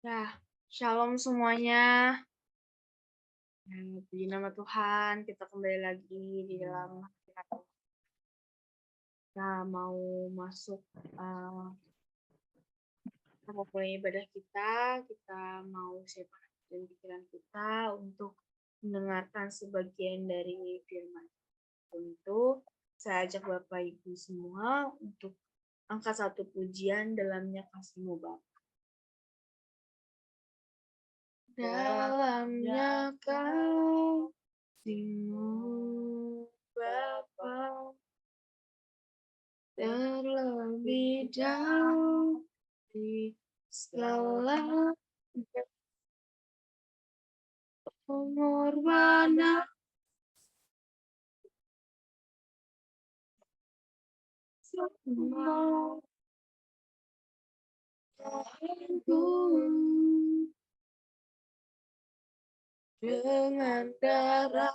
Ya, shalom semuanya. Puji nama Tuhan, kita kembali lagi di dalam kita mau masuk kita mau mulai ibadah kita mau siapkan dan pikiran kita untuk mendengarkan sebagian dari firman. Untuk saya ajak Bapak Ibu semua untuk angkat satu pujian dalamnya kasih-Mu Bapa. Dalamnya kasih-Mu Bapa, terlebih dahulu di segala pengorbanan semua Tuhanku dengan darah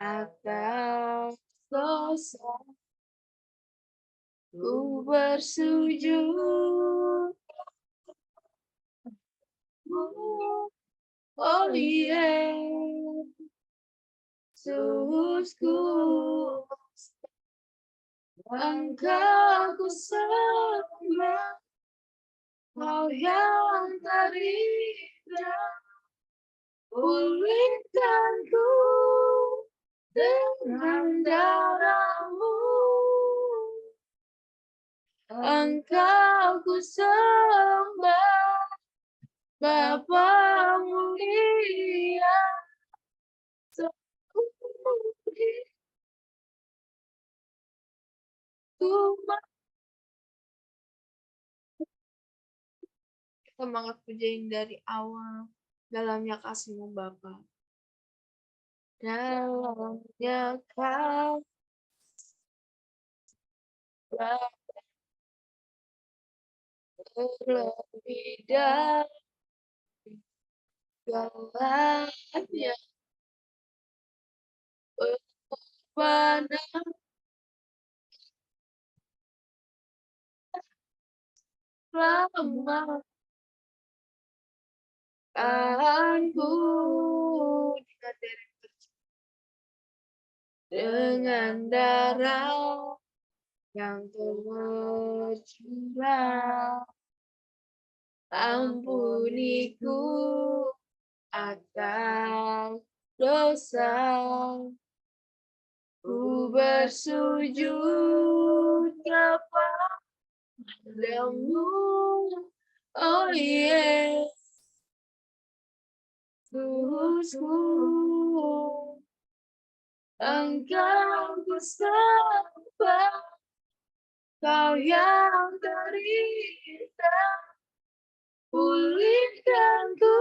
atas dosa ku bersujud. Oh Yesusku, Engkau ku sembah, Kau yang terindah, pulihkanku dengan darah-Mu. Engkau ku sembah, Bapa mulia, semangat pujian dari awal, dalamnya kasih-Mu Bapa, dalamnya Kau terlebih dari segalanya pengorbanan lama aku dengan darah yang tercurah, ampuniku atas dosa, ku bersujud kepadamu. Oh Yesusku, Engkau ku sembah, Kau yang terindah, pulihkanku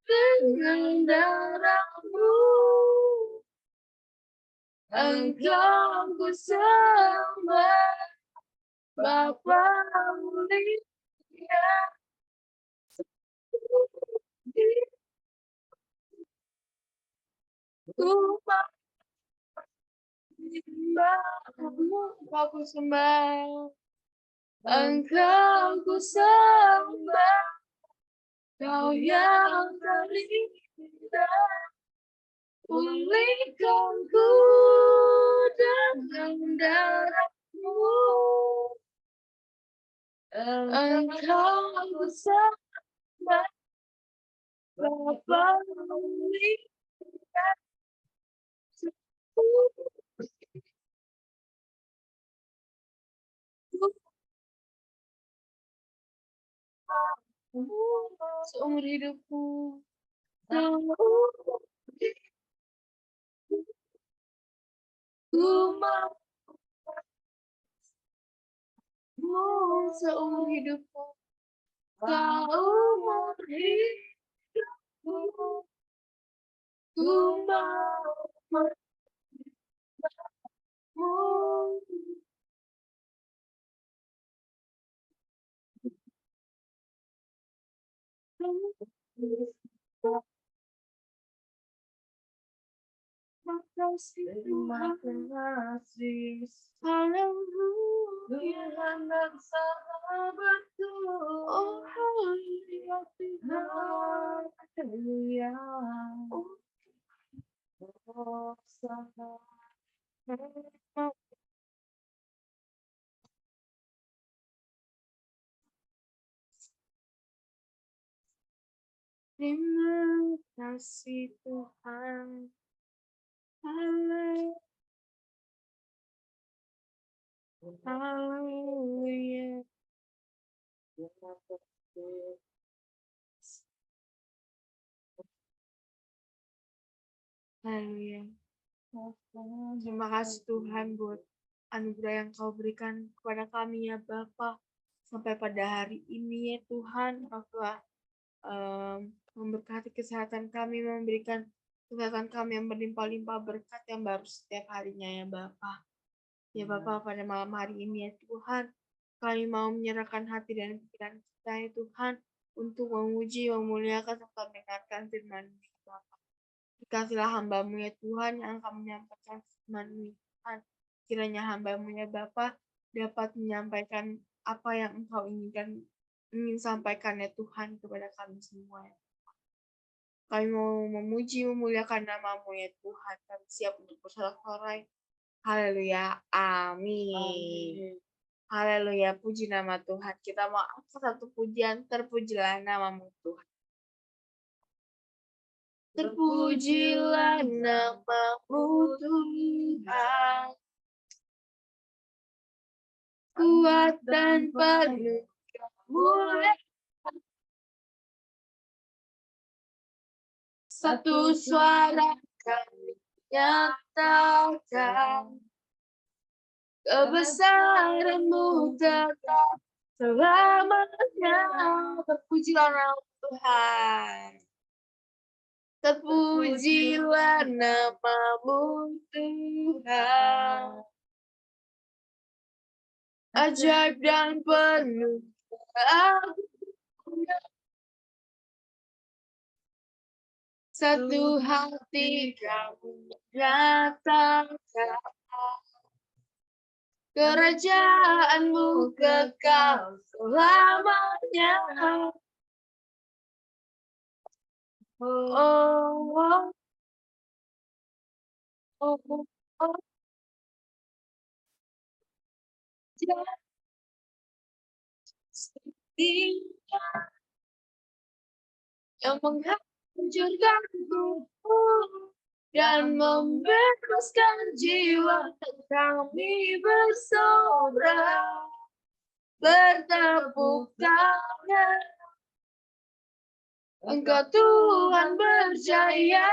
dengan darah-Mu. Engkau ku sembah, Bapa mulia, ku sembah-Mu, Engkau ku sembah, Engkau ku sembah, Kau yang terindah, pulihkanku dengan darah-Mu. Engkau ku sembah, Bapa mulia, seumur hidupku, ku mau seumur hidupku, seumur hidupku, ku mau Terima kasih. Haleluya. Tuhan dan sahabatku. Oh, haleluya. Haleluya. Oh, sahabat. Terima kasih Tuhan. Haleluya. Haleluya. Haleluya. Terima kasih Tuhan buat anugerah yang Kau berikan kepada kami ya Bapa. Sampai pada hari ini ya Tuhan, Kau telah memberkati kesehatan kami, memberikan kesehatan kami yang berlimpah-limpah berkat yang baru setiap harinya ya Bapa. Ya Bapa, pada malam hari ini ya Tuhan, kami mau menyerahkan hati dan pikiran kita ya Tuhan, untuk memuji, memuliakan, serta mendengarkan firman-Mu ya Bapa. Dikasihlah hamba-Mu ya Tuhan yang akan menyampaikan firman-Mu ya Tuhan. Kiranya hamba-Mu ya Bapa dapat menyampaikan apa yang Engkau ingin sampaikan ya Tuhan kepada kami semua ya. Kami mau memuji, memuliakan nama-Mu ya Tuhan. Kami siap untuk bersorak-sorai. Haleluya. Amin. Haleluya. Puji nama Tuhan. Kita mau angkat satu pujian. Terpujilah nama-Mu Tuhan. Terpujilah nama-Mu Tuhan. Kuat dan penuh kemuliaan. Satu suara kami nyatakan kebesaran-Mu tetap selamanya. Terpujilah nama Tuhan. Terpujilah nama-Mu Tuhan. Ajaib dan penuh keagungan. Satu hati kami nyatakan kerajaan-Mu kekal selamanya. Oh, oh, oh, oh. Dia yang menghancurkan tubuh dan membebaskan jiwa kami bersorak, bertepuk tangan. Engkau Tuhan berjaya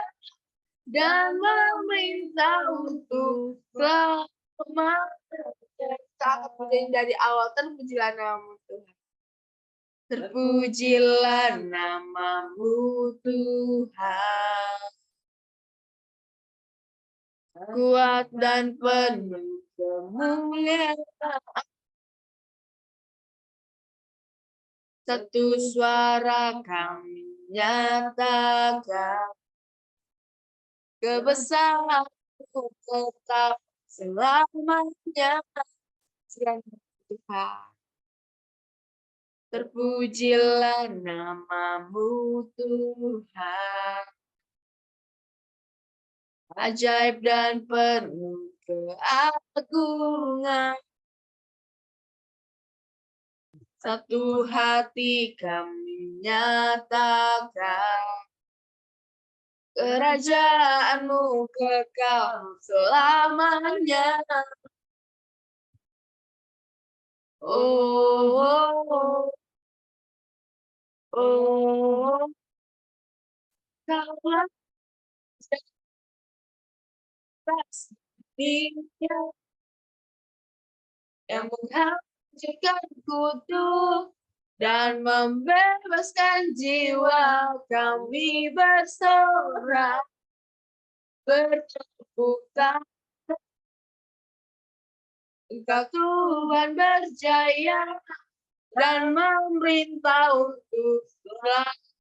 dan meminta untuk selamanya. Kita akan dari awal. Terpujilah nama-Mu Tuhan. Terpujilah nama-Mu Tuhan. Kuat dan penuh kemuliaan. Satu suara kami nyatakan kebesaran-Mu tetap selamanya. Tuhan. Terpujilah nama-Mu Tuhan. Ajaib dan penuh keagungan. Satu hati kami nyatakan kerajaan-Mu kekal selamanya. Oh, oh, oh. Kaulah Dia yang menghancurkan kutuk dan membebaskan jiwa kami bersorak, bertepuk tangan. Engkau Tuhan berjaya dan memerintah untuk selamanya.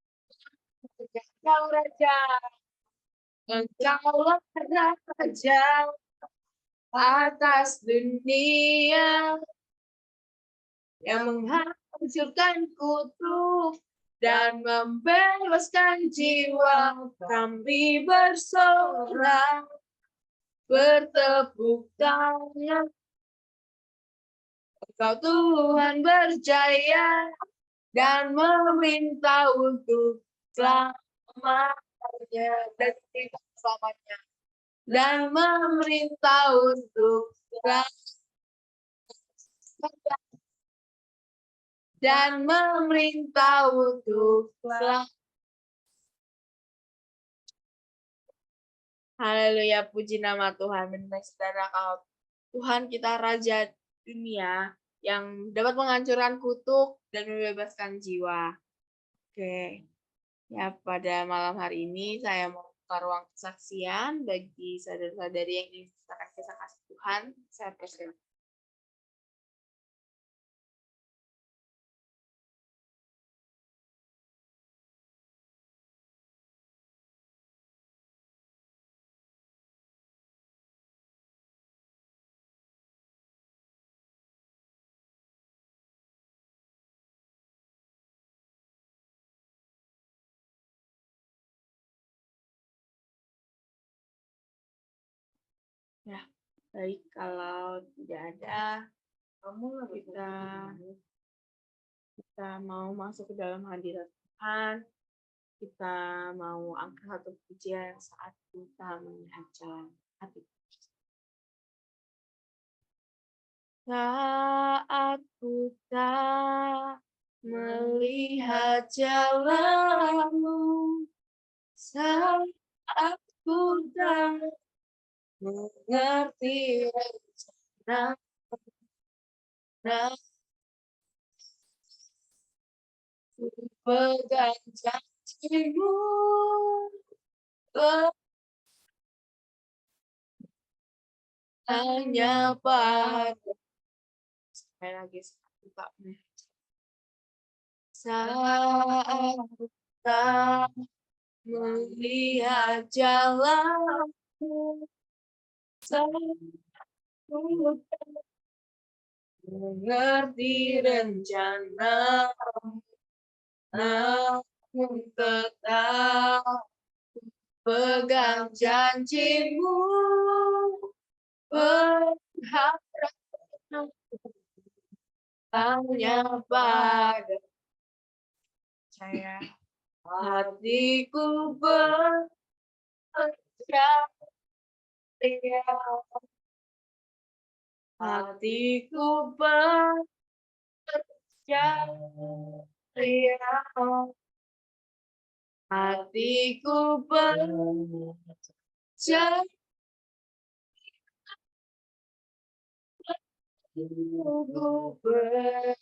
Engkau Raja, Engkaulah Raja atas dunia yang menghancurkan kutuk dan membebaskan jiwa. Kami bersorak, bertepuk tangan. Engkau Tuhan berjaya dan meminta untuk selamanya dan selamanya dan memerintah untuk dan memerintah untuk Haleluya, puji nama Tuhan. Benar saudara, kalau Tuhan kita Raja dunia yang dapat menghancurkan kutuk dan membebaskan jiwa. Oke, ya pada malam hari ini saya mau buka ruang kesaksian bagi saudara-saudari yang ingin menceritakan kisah kasih Tuhan. Saya persilakan. Ya, baik, kalau tidak ada, kita mau masuk ke dalam hadirat Tuhan. Kita mau angkat satu pujian saat kita melihat jalan hati. Saat ku tak melihat jalanmu, saat ku tak mengerti rencana, ku pegang janjimu, hanya pada sekali lagi saat ku tak melihat jalanmu, saat ku tak mengerti rencana, namun tetap pegang janjimu, berharap hanya pada saya. Hatiku berpercaya, hatiku berpercaya, hatiku berpercaya, hatiku berpercaya.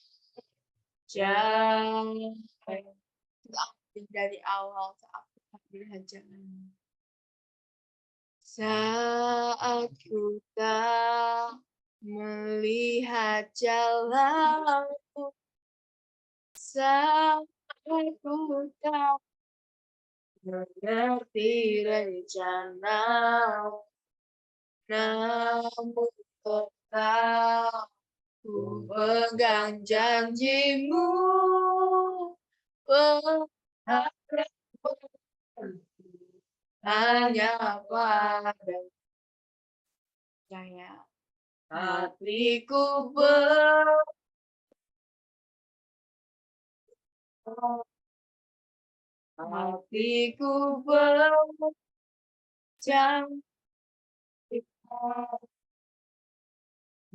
Dari awal saat melihat jalan, saat ku tak melihat jalanmu, saat ku tak mengerti rencana, namun tetap ku pegang janjimu, berharap hanya pada saya. Hatiku berpercaya,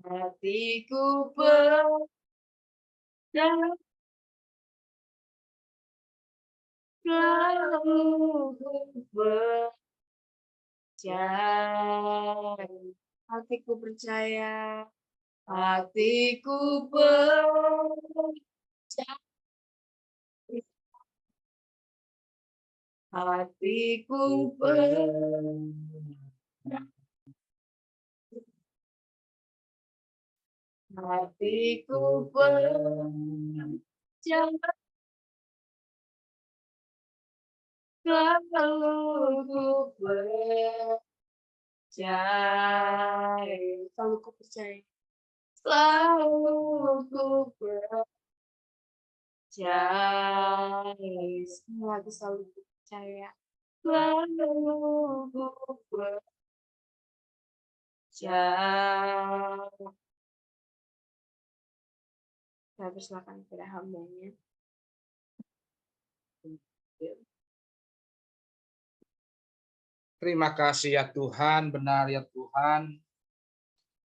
hatiku berpercaya, selalu percaya. Hatiku percaya, hatiku percaya, hatiku percaya, hatiku percaya, selalu ku percaya, selalu ku percaya, selalu ku percaya, semua lagi selalu ku percaya, selalu ku percaya. Saya persilakan kepada hambanya. Terima kasih ya Tuhan, benar ya Tuhan.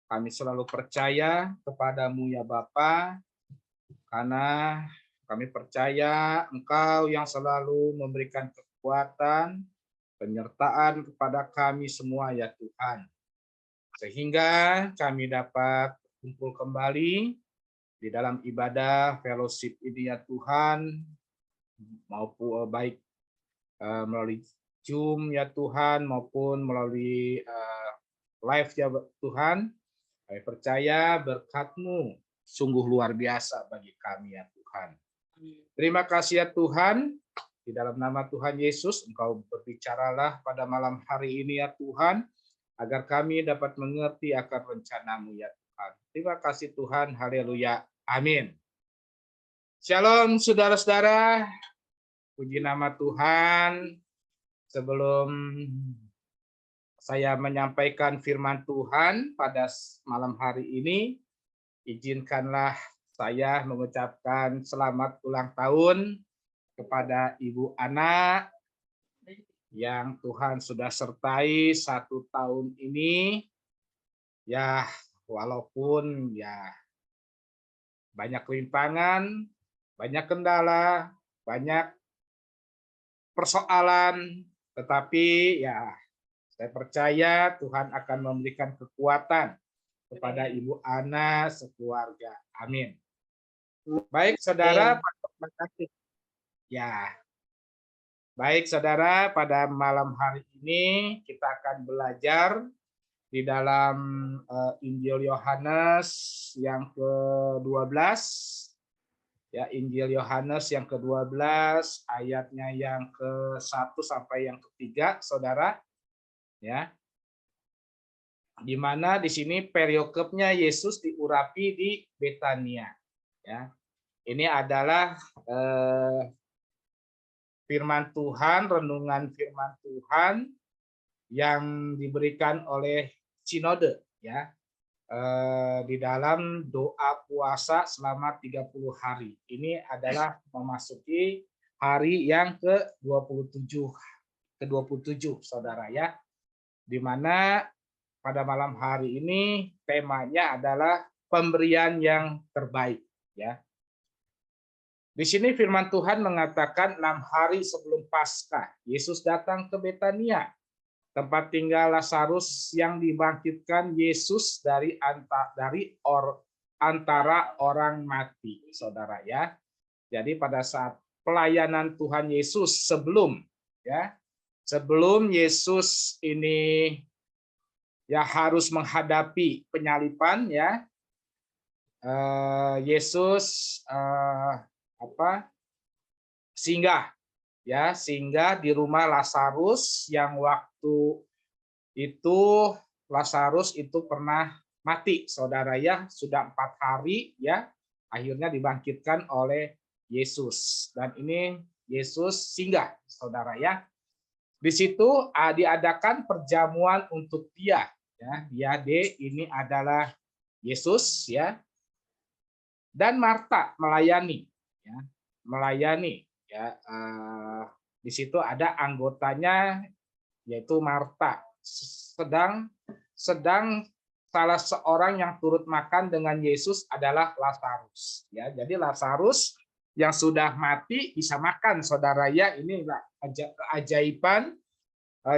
Kami selalu percaya kepadamu ya Bapa, karena kami percaya Engkau yang selalu memberikan kekuatan, penyertaan kepada kami semua ya Tuhan. Sehingga kami dapat kumpul kembali di dalam ibadah fellowship ini ya Tuhan, maupun baik melalui Zoom ya Tuhan maupun melalui live ya Tuhan. Kami percaya berkat-Mu sungguh luar biasa bagi kami ya Tuhan. Terima kasih ya Tuhan. Di dalam nama Tuhan Yesus, Engkau berbicaralah pada malam hari ini ya Tuhan, agar kami dapat mengerti akan rencana-Mu ya Tuhan. Terima kasih Tuhan. Haleluya. Amin. Shalom saudara-saudara. Puji nama Tuhan. Sebelum saya menyampaikan firman Tuhan pada malam hari ini, izinkanlah saya mengucapkan selamat ulang tahun kepada Ibu Ana yang Tuhan sudah sertai 1 tahun ini. Ya, walaupun ya banyak rintangan, banyak kendala, banyak persoalan, tetapi ya saya percaya Tuhan akan memberikan kekuatan kepada Ibu Ana sekeluarga. Amin. Baik saudara, ya. Baik saudara, pada malam hari ini kita akan belajar di dalam Injil Yohanes yang ke-12. Ya, Injil Yohanes yang ke-12 ayatnya yang ke-1 sampai yang ke-3, saudara. Ya. Di mana di sini periokopnya Yesus diurapi di Betania. Ya. Ini adalah firman Tuhan, renungan firman Tuhan yang diberikan oleh sinode ya. Di dalam doa puasa selama 30 hari. Ini adalah memasuki hari yang ke-27 saudara ya. Di mana pada malam hari ini temanya adalah pemberian yang terbaik ya. Di sini firman Tuhan mengatakan 6 hari sebelum Paskah, Yesus datang ke Betania, tempat tinggal Lazarus yang dibangkitkan Yesus dari antara orang mati, saudara ya. Jadi pada saat pelayanan Tuhan Yesus sebelum Yesus ini ya harus menghadapi penyaliban ya, Yesus singgah di rumah Lazarus yang waktu itu Lazarus itu pernah mati, saudara ya, sudah 4 hari ya, akhirnya dibangkitkan oleh Yesus. Dan ini Yesus singgah, saudara ya. Di situ diadakan perjamuan untuk dia ya. Ini adalah Yesus ya. Dan Marta melayani ya. Di situ ada anggotanya yaitu Marta. Sedang salah seorang yang turut makan dengan Yesus adalah Lazarus ya. Jadi Lazarus yang sudah mati bisa makan, saudara ya. Inilah keajaiban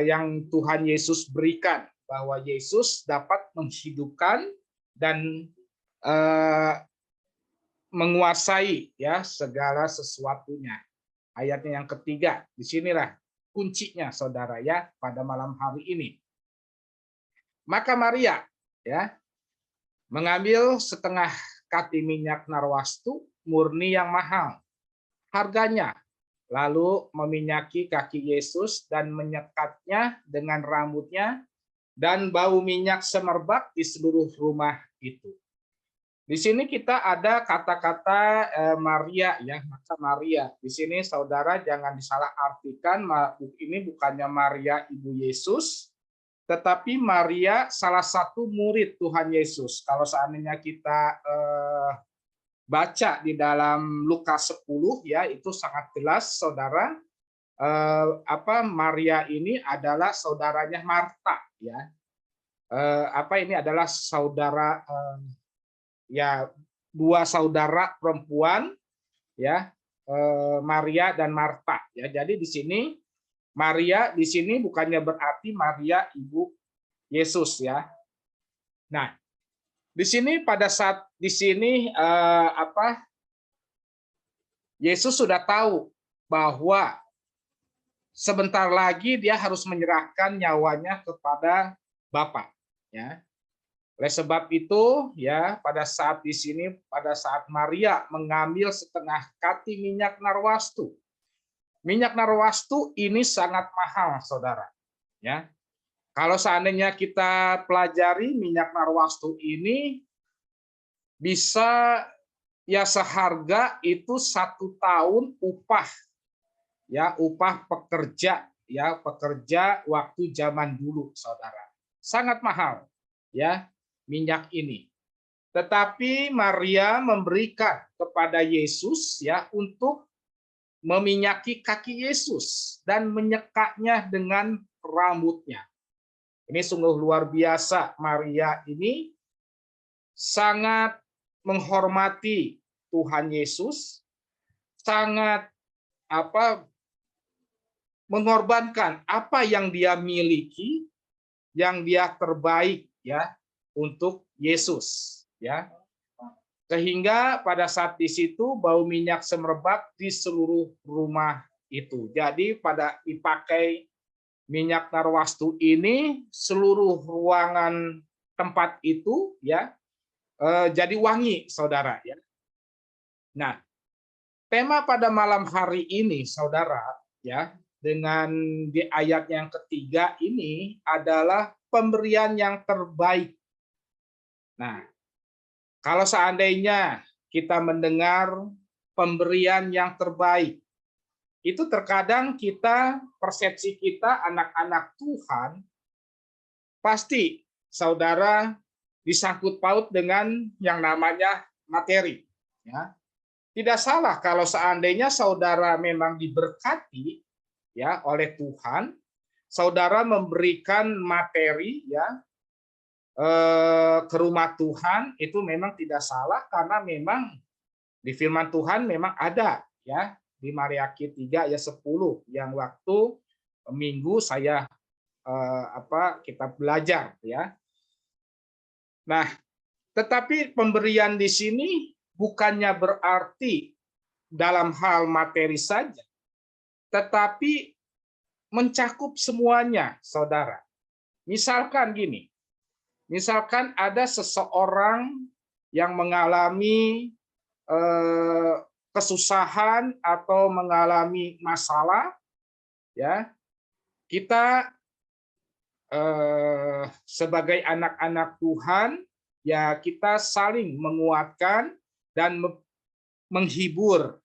yang Tuhan Yesus berikan, bahwa Yesus dapat menghidupkan dan menguasai ya segala sesuatunya. Ayatnya yang ketiga, disinilah kuncinya, saudara ya, pada malam hari ini. Maka Maria ya mengambil setengah kati minyak narwastu murni yang mahal, harganya lalu meminyaki kaki Yesus dan menyekatnya dengan rambutnya, dan bau minyak semerbak di seluruh rumah itu. Di sini kita ada kata-kata Maria, ya, maka Maria. Di sini saudara jangan disalahartikan, ini bukannya Maria ibu Yesus, tetapi Maria salah satu murid Tuhan Yesus. Kalau seandainya kita baca di dalam Lukas 10, ya, itu sangat jelas, saudara, Maria ini adalah saudaranya Marta, ya. Ini adalah saudara, ya, dua saudara perempuan, ya, Maria dan Marta, ya. Jadi di sini Maria di sini bukannya berarti Maria ibu Yesus, ya. Nah, di sini pada saat di sini Yesus sudah tahu bahwa sebentar lagi dia harus menyerahkan nyawanya kepada Bapa, ya. Oleh sebab itu, ya, pada saat di sini, pada saat Maria mengambil setengah kati minyak narwastu. Minyak narwastu ini sangat mahal, saudara. Ya, kalau seandainya kita pelajari minyak narwastu ini bisa, ya, seharga itu 1 tahun upah, ya, upah pekerja, ya, pekerja waktu zaman dulu, saudara. Sangat mahal, ya, minyak ini. Tetapi Maria memberikan kepada Yesus, ya, untuk meminyaki kaki Yesus dan menyekatnya dengan rambutnya. Ini sungguh luar biasa. Maria ini sangat menghormati Tuhan Yesus, sangat mengorbankan apa yang dia miliki, yang dia terbaik, ya, untuk Yesus, ya. Sehingga pada saat di situ bau minyak semerbak di seluruh rumah itu. Jadi pada dipakai minyak narwastu ini, seluruh ruangan tempat itu, ya, jadi wangi, saudara, ya. Nah, tema pada malam hari ini, saudara, ya, dengan di ayat yang ketiga ini adalah pemberian yang terbaik. Nah, kalau seandainya kita mendengar pemberian yang terbaik, itu terkadang kita, persepsi kita anak-anak Tuhan, pasti, saudara, disangkut paut dengan yang namanya materi. Ya. Tidak salah kalau seandainya saudara memang diberkati, ya, oleh Tuhan, saudara memberikan materi, ya, ke rumah Tuhan, itu memang tidak salah, karena memang di firman Tuhan memang ada, ya, di Maleakhi 3 ayat 10 yang waktu minggu saya kita belajar, ya. Nah, tetapi pemberian di sini bukannya berarti dalam hal materi saja, tetapi mencakup semuanya, saudara. Misalkan gini, misalkan ada seseorang yang mengalami kesusahan atau mengalami masalah, ya, kita sebagai anak-anak Tuhan, ya, kita saling menguatkan dan menghibur,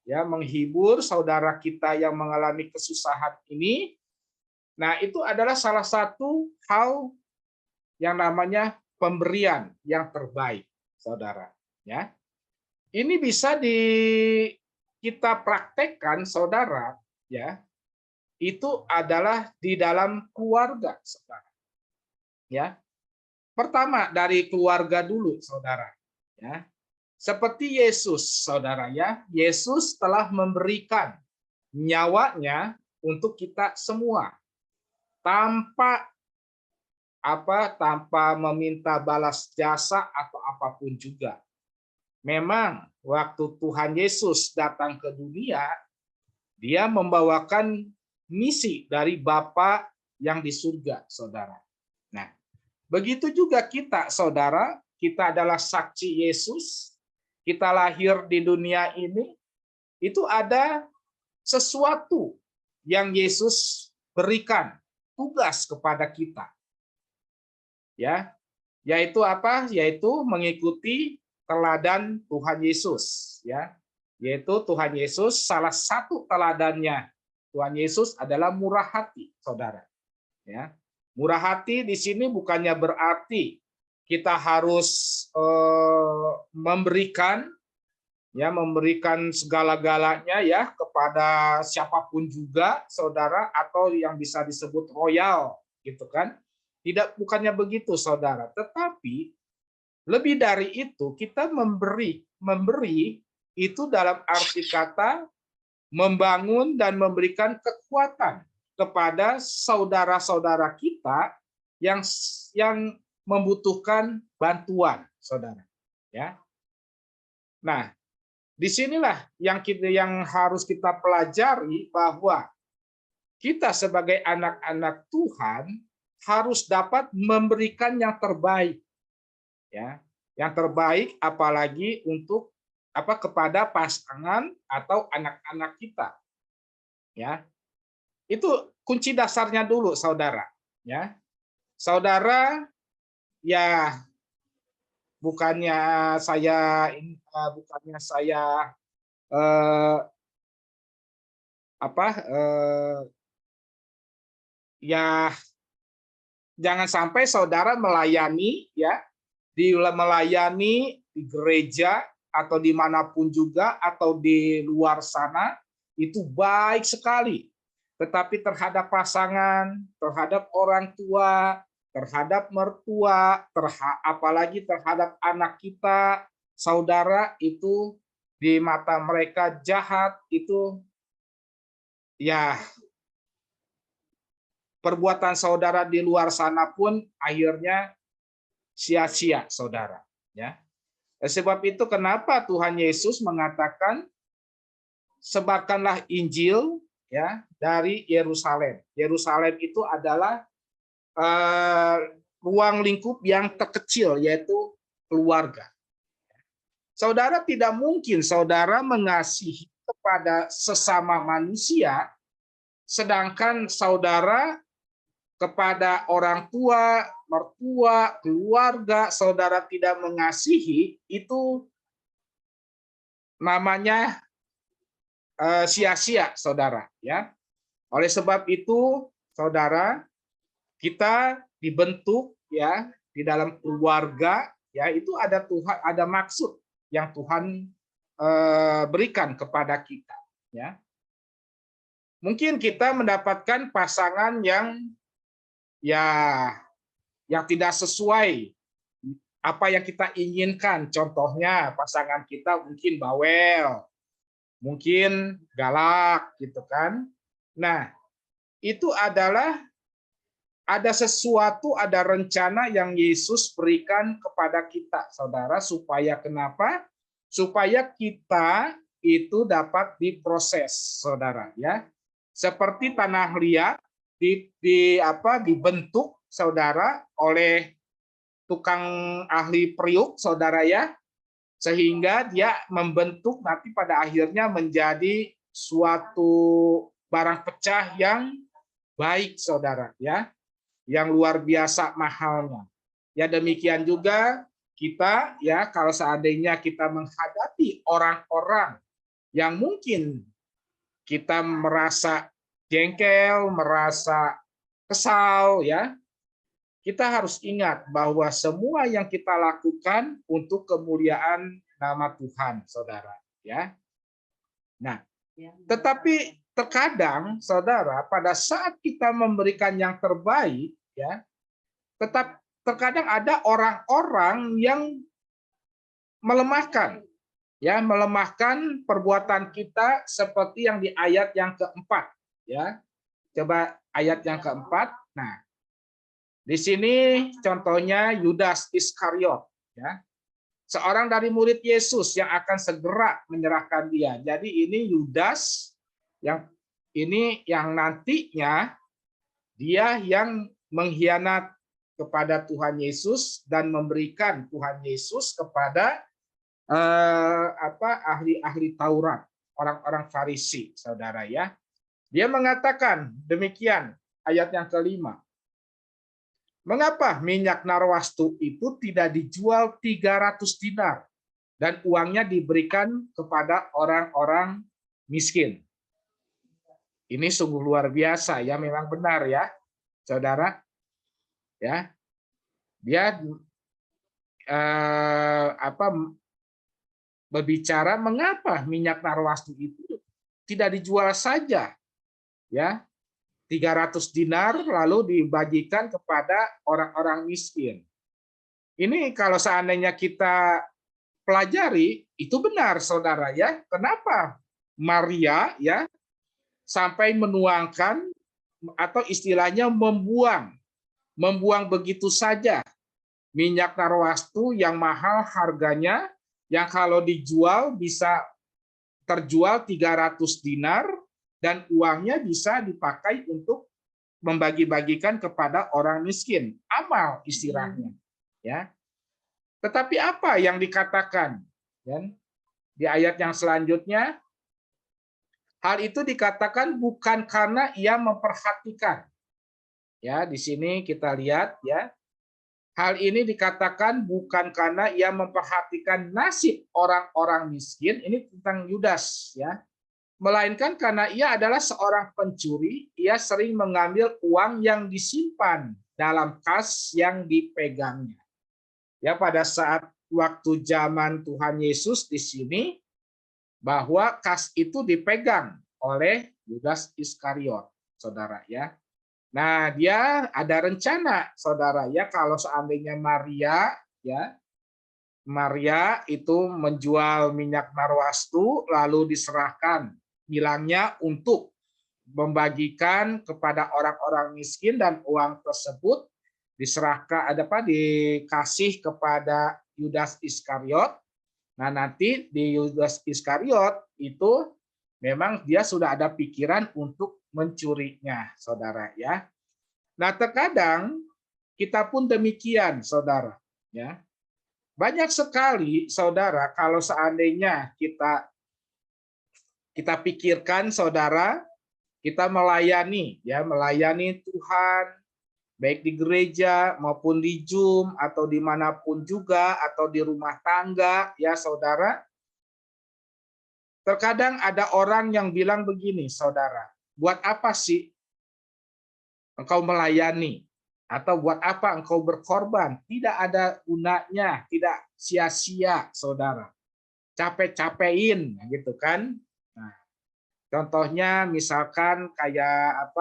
ya, menghibur saudara kita yang mengalami kesusahan ini. Nah, itu adalah salah satu hal yang namanya pemberian yang terbaik, saudara, ya. Ini bisa kita praktekkan, saudara, ya. Itu adalah di dalam keluarga, saudara. Ya. Pertama dari keluarga dulu, saudara, ya. Seperti Yesus, saudara, ya. Yesus telah memberikan nyawanya untuk kita semua tanpa meminta balas jasa atau apapun juga. Memang waktu Tuhan Yesus datang ke dunia, dia membawakan misi dari Bapa yang di surga, saudara. Nah, begitu juga kita, saudara, kita adalah saksi Yesus, kita lahir di dunia ini, itu ada sesuatu yang Yesus berikan tugas kepada kita. Ya, yaitu apa? Yaitu mengikuti teladan Tuhan Yesus, ya. Yaitu Tuhan Yesus, salah satu teladannya Tuhan Yesus adalah murah hati, Saudara. Ya. Murah hati di sini bukannya berarti kita harus memberikan segala-galanya ya kepada siapapun juga, Saudara, atau yang bisa disebut royal, gitu kan? Tidak, bukannya begitu, Saudara. Tetapi lebih dari itu, kita memberi itu dalam arti kata membangun dan memberikan kekuatan kepada saudara-saudara kita yang membutuhkan bantuan, Saudara. Ya. Nah, disinilah yang harus kita pelajari, bahwa kita sebagai anak-anak Tuhan harus dapat memberikan yang terbaik, ya, yang terbaik, apalagi untuk kepada pasangan atau anak-anak kita, ya. Itu kunci dasarnya dulu, Saudara, ya. Saudara, ya, bukannya saya ya, jangan sampai saudara melayani di gereja atau dimanapun juga atau di luar sana itu baik sekali, tetapi terhadap pasangan, terhadap orang tua, terhadap mertua, apalagi terhadap anak kita, saudara, itu di mata mereka jahat, itu ya perbuatan saudara di luar sana pun akhirnya sia-sia, Saudara, ya. Sebab itu kenapa Tuhan Yesus mengatakan sebarkanlah Injil, ya, dari Yerusalem. Yerusalem itu adalah ruang lingkup yang terkecil, yaitu keluarga. Saudara, tidak mungkin saudara mengasihi kepada sesama manusia sedangkan saudara kepada orang tua, mertua, keluarga, saudara tidak mengasihi, itu namanya sia-sia, Saudara, ya. Oleh sebab itu, Saudara, kita dibentuk ya di dalam keluarga, ya, itu ada Tuhan, ada maksud yang Tuhan berikan kepada kita, ya. Mungkin kita mendapatkan pasangan yang tidak sesuai apa yang kita inginkan. Contohnya pasangan kita mungkin bawel, mungkin galak, gitu kan. Nah, itu adalah ada sesuatu, ada rencana yang Yesus berikan kepada kita, Saudara, supaya kenapa? Supaya kita itu dapat diproses, Saudara, ya. Seperti tanah liat dibentuk, Saudara, oleh tukang ahli periuk, Saudara, ya, sehingga dia membentuk nanti pada akhirnya menjadi suatu barang pecah yang baik, Saudara, ya, yang luar biasa mahalnya. Ya, demikian juga kita, ya, kalau seandainya kita menghadapi orang-orang yang mungkin kita merasa jengkel, merasa kesal, ya, kita harus ingat bahwa semua yang kita lakukan untuk kemuliaan nama Tuhan, Saudara, ya. Nah, tetapi terkadang, Saudara, pada saat kita memberikan yang terbaik, ya, terkadang ada orang-orang yang melemahkan, ya, melemahkan perbuatan kita seperti yang di ayat yang keempat, ya. Coba ayat yang keempat. Nah, di sini contohnya Yudas Iskariot, ya, seorang dari murid Yesus yang akan segera menyerahkan dia. Jadi ini Yudas yang nantinya dia yang mengkhianat kepada Tuhan Yesus dan memberikan Tuhan Yesus kepada ahli-ahli Taurat, orang-orang Farisi, saudara ya. Dia mengatakan demikian, ayat yang kelima. Mengapa minyak narwastu itu tidak dijual 300 dinar dan uangnya diberikan kepada orang-orang miskin? Ini sungguh luar biasa ya, memang benar ya, saudara. Ya, dia berbicara mengapa minyak narwastu itu tidak dijual saja, ya, 300 dinar lalu dibagikan kepada orang-orang miskin. Ini kalau seandainya kita pelajari, itu benar saudara ya. Kenapa Maria ya sampai menuangkan atau istilahnya membuang begitu saja minyak narwastu yang mahal harganya, yang kalau dijual bisa terjual 300 dinar dan uangnya bisa dipakai untuk membagi-bagikan kepada orang miskin, amal istilahnya, ya. Tetapi apa yang dikatakan, ya, di ayat yang selanjutnya? Hal itu dikatakan bukan karena ia memperhatikan. Ya, di sini kita lihat ya. Hal ini dikatakan bukan karena ia memperhatikan nasib orang-orang miskin, ini tentang Yudas ya. Melainkan karena ia adalah seorang pencuri, ia sering mengambil uang yang disimpan dalam kas yang dipegangnya. Ya, pada saat waktu zaman Tuhan Yesus di sini, bahwa kas itu dipegang oleh Yudas Iskariot, saudara ya. Nah, dia ada rencana, saudara ya, kalau seandainya Maria ya, Maria itu menjual minyak narwastu lalu diserahkan bilangnya untuk membagikan kepada orang-orang miskin dan uang tersebut diserahkan dikasih kepada Yudas Iskariot. Nah, nanti di Yudas Iskariot itu memang dia sudah ada pikiran untuk mencurinya, saudara ya. Nah, terkadang kita pun demikian, saudara ya. Banyak sekali saudara kalau seandainya kita pikirkan saudara, kita melayani ya, melayani Tuhan baik di gereja maupun di Zoom atau dimanapun juga atau di rumah tangga ya saudara. Terkadang ada orang yang bilang begini saudara, buat apa sih engkau melayani? Atau buat apa engkau berkorban? Tidak ada gunanya, tidak sia-sia saudara. Capek-capekin gitu kan. Nah, contohnya misalkan kayak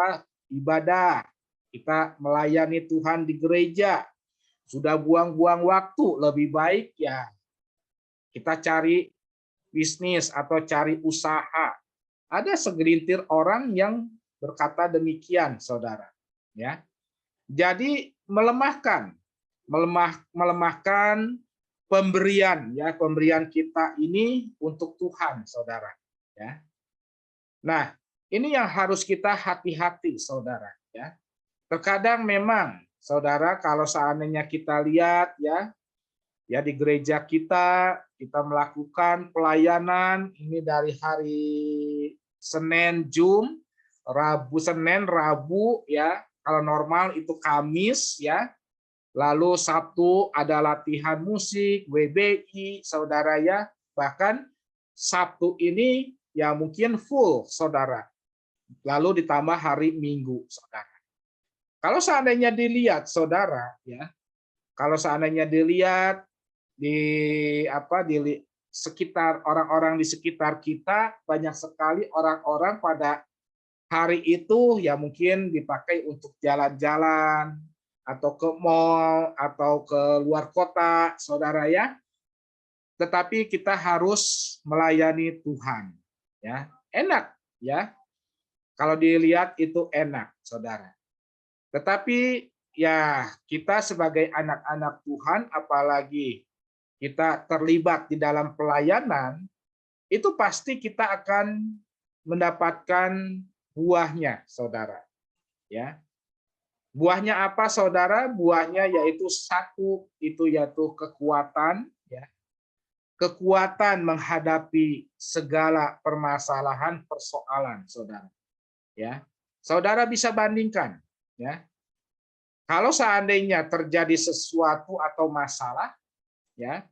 ibadah, kita melayani Tuhan di gereja, sudah buang-buang waktu, lebih baik ya kita cari bisnis atau cari usaha. Ada segelintir orang yang berkata demikian, saudara. Ya, jadi melemahkan pemberian ya, pemberian kita ini untuk Tuhan, saudara. Ya. Nah, ini yang harus kita hati-hati, saudara. Ya. Terkadang memang, saudara, kalau seandainya kita lihat ya di gereja kita melakukan pelayanan ini dari hari Senin, Senin, Rabu ya. Kalau normal itu Kamis ya. Lalu Sabtu ada latihan musik, WBI, saudara ya. Bahkan Sabtu ini ya mungkin full, saudara. Lalu ditambah hari Minggu, saudara. Kalau seandainya dilihat, saudara, ya, kalau seandainya dilihat di sekitar orang-orang di sekitar kita, banyak sekali orang-orang pada hari itu ya mungkin dipakai untuk jalan-jalan atau ke mall atau ke luar kota, saudara ya. Tetapi kita harus melayani Tuhan, ya. Enak, ya. Kalau dilihat itu enak, saudara. Tetapi ya kita sebagai anak-anak Tuhan, apalagi kita terlibat di dalam pelayanan, itu pasti kita akan mendapatkan buahnya, saudara. Ya, buahnya apa, saudara? Buahnya yaitu satu, itu yaitu kekuatan, ya, kekuatan menghadapi segala permasalahan, persoalan, saudara. Ya, saudara bisa bandingkan, ya. Kalau seandainya terjadi sesuatu atau masalah, ya,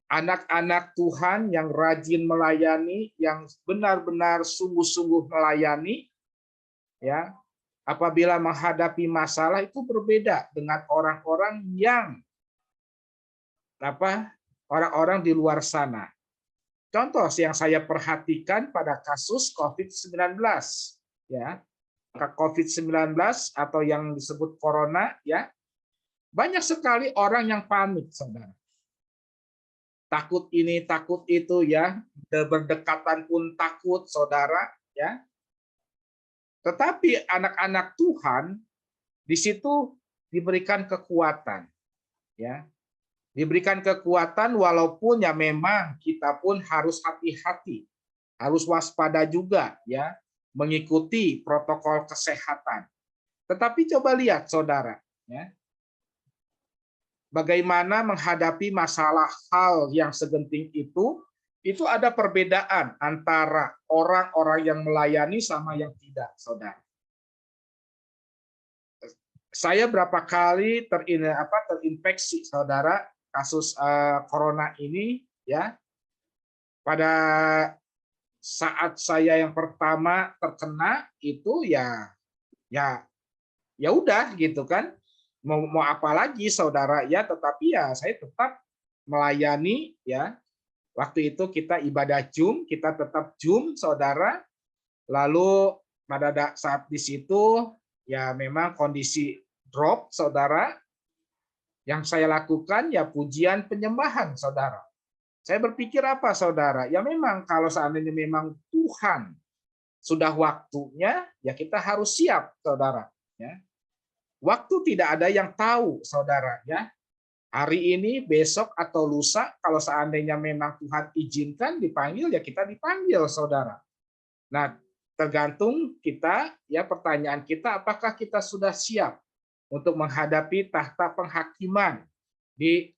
anak-anak Tuhan yang rajin melayani, yang benar-benar sungguh-sungguh melayani, ya, apabila menghadapi masalah itu berbeda dengan orang-orang yang orang-orang di luar sana. Contoh yang saya perhatikan pada kasus COVID-19, ya. COVID-19 atau yang disebut corona, ya. Banyak sekali orang yang panik, saudara. Takut ini, takut itu, ya. Berdekatan pun takut, saudara, ya. Tetapi anak-anak Tuhan di situ diberikan kekuatan, ya. Diberikan kekuatan walaupun ya memang kita pun harus hati-hati, harus waspada juga, ya, mengikuti protokol kesehatan. Tetapi coba lihat, saudara, ya, bagaimana menghadapi masalah hal yang segenting itu ada perbedaan antara orang-orang yang melayani sama yang tidak, saudara. Saya berapa kali terinfeksi, saudara, kasus corona ini, ya. Pada saat saya yang pertama terkena itu ya udah gitu kan. Mau apa lagi, saudara, ya, tetapi ya saya tetap melayani, ya. Waktu itu kita ibadah Zoom, kita tetap Zoom, saudara. Lalu pada saat di situ ya memang kondisi drop, saudara. Yang saya lakukan ya pujian penyembahan, saudara. Saya berpikir apa, saudara? Ya memang kalau seandainya memang Tuhan sudah waktunya, ya kita harus siap, saudara. Ya. Waktu tidak ada yang tahu, saudara. Ya. Hari ini, besok, atau lusa, kalau seandainya memang Tuhan izinkan dipanggil, ya kita dipanggil, saudara. Nah, tergantung kita, ya pertanyaan kita, apakah kita sudah siap untuk menghadapi tahta penghakiman di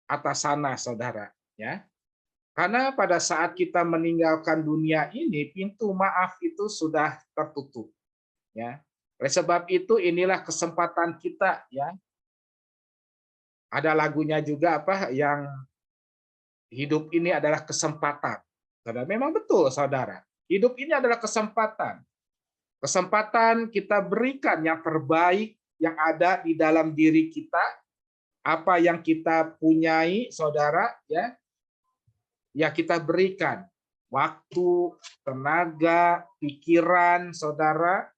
atas sana, saudara, ya. Karena pada saat kita meninggalkan dunia ini, pintu maaf itu sudah tertutup, ya. Oleh sebab itu inilah kesempatan kita, ya. Ada lagunya juga yang hidup ini adalah kesempatan. Saudara, memang betul, saudara. Hidup ini adalah kesempatan. Kesempatan kita berikan yang terbaik yang ada di dalam diri kita, apa yang kita punyai, saudara, ya kita berikan waktu, tenaga, pikiran, saudara.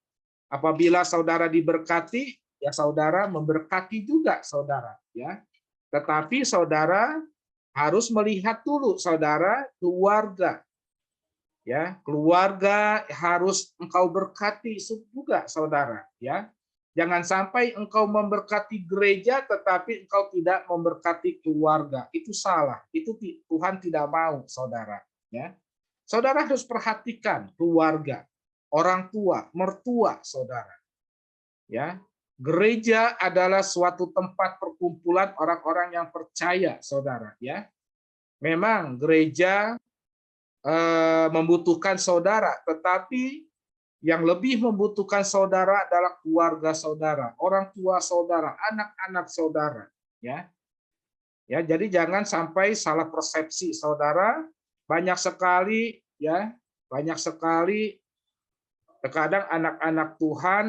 Apabila saudara diberkati, ya saudara memberkati juga, saudara, ya. Tetapi saudara harus melihat dulu, saudara, keluarga. Ya, keluarga harus engkau berkati juga, saudara, ya. Jangan sampai engkau memberkati gereja tetapi engkau tidak memberkati keluarga. Itu salah. Itu Tuhan tidak mau, saudara, ya. Saudara harus perhatikan keluarga, orang tua, mertua, saudara. Ya. Gereja adalah suatu tempat perkumpulan orang-orang yang percaya, saudara, ya. Memang gereja membutuhkan saudara, tetapi yang lebih membutuhkan saudara adalah keluarga saudara, orang tua saudara, anak-anak saudara, ya. Ya, jadi jangan sampai salah persepsi, saudara. Banyak sekali, ya, banyak sekali terkadang anak-anak Tuhan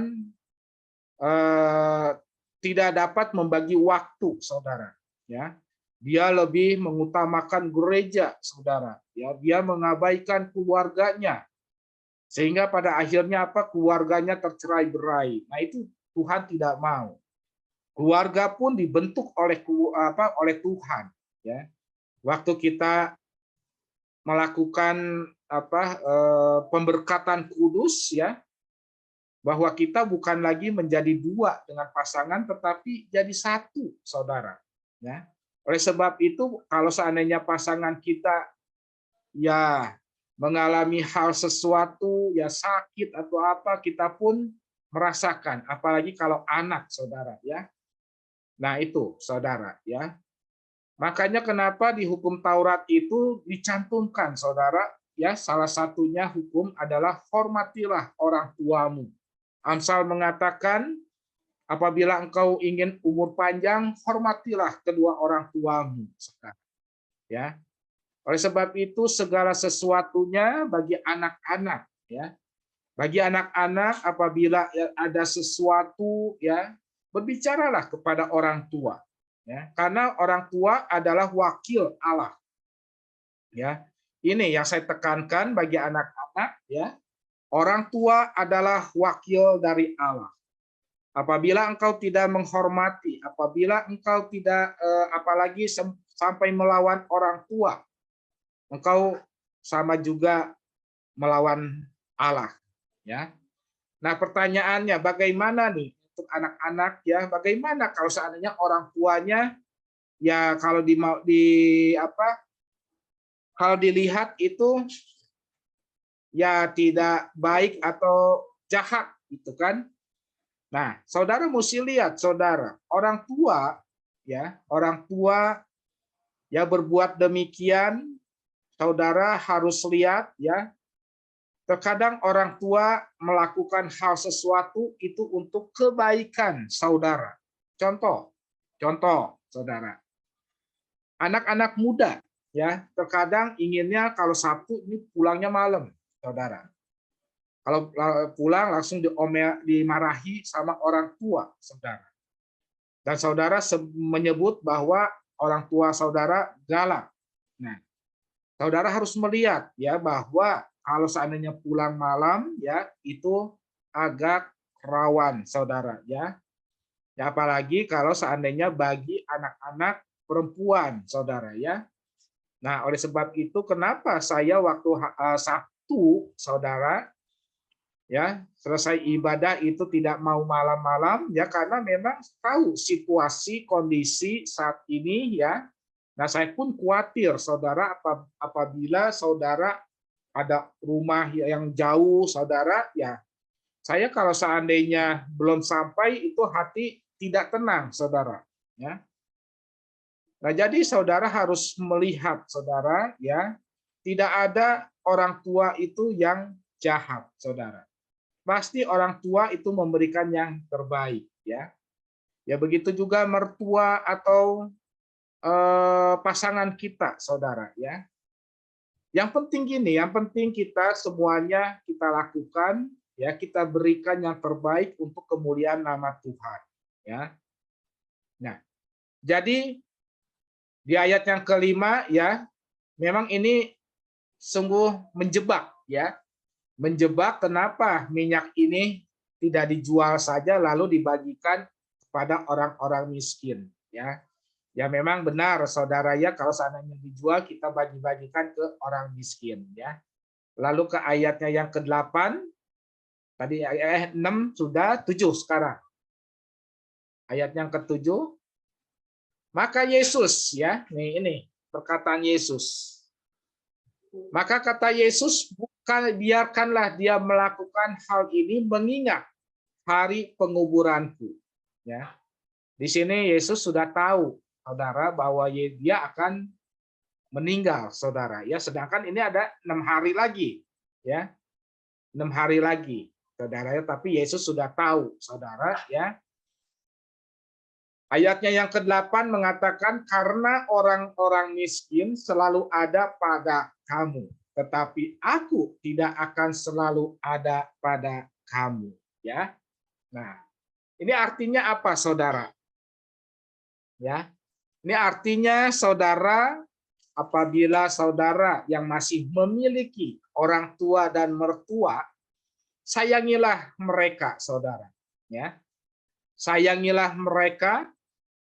tidak dapat membagi waktu, saudara, ya. Dia lebih mengutamakan gereja, saudara. Ya, dia mengabaikan keluarganya. Sehingga pada akhirnya keluarganya tercerai-berai. Nah, itu Tuhan tidak mau. Keluarga pun dibentuk oleh Tuhan, ya. Waktu kita melakukan pemberkatan kudus, ya, bahwa kita bukan lagi menjadi dua dengan pasangan tetapi jadi satu, saudara, ya. Oleh sebab itu, kalau seandainya pasangan kita ya mengalami hal sesuatu, ya sakit atau apa, kita pun merasakan. Apalagi kalau anak, saudara, ya. Nah, itu saudara ya. Makanya kenapa di hukum Taurat itu dicantumkan saudara ya, salah satunya hukum adalah hormatilah orang tuamu. Amsal mengatakan apabila engkau ingin umur panjang, hormatilah kedua orang tuamu. Ya. Oleh sebab itu segala sesuatunya bagi anak-anak ya. Bagi anak-anak apabila ada sesuatu ya, berbicaralah kepada orang tua ya. Karena orang tua adalah wakil Allah. Ya. Ini yang saya tekankan bagi anak-anak ya. Orang tua adalah wakil dari Allah. Apabila engkau tidak menghormati, apabila engkau tidak apalagi sampai melawan orang tua, engkau sama juga melawan Allah, ya. Nah, pertanyaannya bagaimana nih untuk anak-anak ya? Bagaimana kalau seandainya orang tuanya ya kalau kalau dilihat itu ya tidak baik atau jahat gitu kan? Nah, saudara mesti lihat saudara, orang tua ya berbuat demikian, saudara harus lihat ya. Terkadang orang tua melakukan hal sesuatu itu untuk kebaikan saudara. Contoh, saudara. Anak-anak muda ya, terkadang inginnya kalau Sabtu ini pulangnya malam, saudara. Kalau pulang langsung dimarahi sama orang tua, saudara. Dan saudara menyebut bahwa orang tua saudara galak. Nah, saudara harus melihat ya bahwa kalau seandainya pulang malam ya itu agak rawan saudara ya. Ya apalagi kalau seandainya bagi anak-anak perempuan saudara ya. Nah, oleh sebab itu kenapa saya waktu Sabtu saudara ya selesai ibadah itu tidak mau malam-malam ya karena memang tahu situasi kondisi saat ini ya. Nah, saya pun khawatir saudara apabila saudara ada rumah yang jauh saudara ya. Saya kalau seandainya belum sampai itu hati tidak tenang saudara ya. Nah, jadi saudara harus melihat saudara ya, tidak ada orang tua itu yang jahat saudara. Pasti orang tua itu memberikan yang terbaik ya. Ya begitu juga mertua atau pasangan kita saudara ya. Yang penting gini, yang penting kita semuanya kita lakukan ya, kita berikan yang terbaik untuk kemuliaan nama Tuhan ya. Nah, jadi di ayat yang kelima ya, memang ini sungguh menjebak ya. Menjebak kenapa minyak ini tidak dijual saja lalu dibagikan kepada orang-orang miskin ya. Ya memang benar saudara ya kalau seandainya dijual kita bagi-bagikan ke orang miskin ya. Lalu ke ayatnya yang ke-8 tadi ayat 6 sudah 7 sekarang. Ayat yang ke-7 maka Yesus ya, ini perkataan Yesus. Maka kata Yesus, bukan biarkanlah dia melakukan hal ini mengingat hari penguburanku. Ya. Di sini Yesus sudah tahu saudara bahwa dia akan meninggal saudara ya, sedangkan ini ada 6 hari lagi ya, 6 hari lagi saudara ya, tapi Yesus sudah tahu saudara ya. Ayatnya yang ke-8 mengatakan karena orang-orang miskin selalu ada pada kamu, tetapi aku tidak akan selalu ada pada kamu ya. Nah, ini artinya apa saudara? Ya. Ini artinya saudara apabila saudara yang masih memiliki orang tua dan mertua, sayangilah mereka, saudara. Ya, sayangilah mereka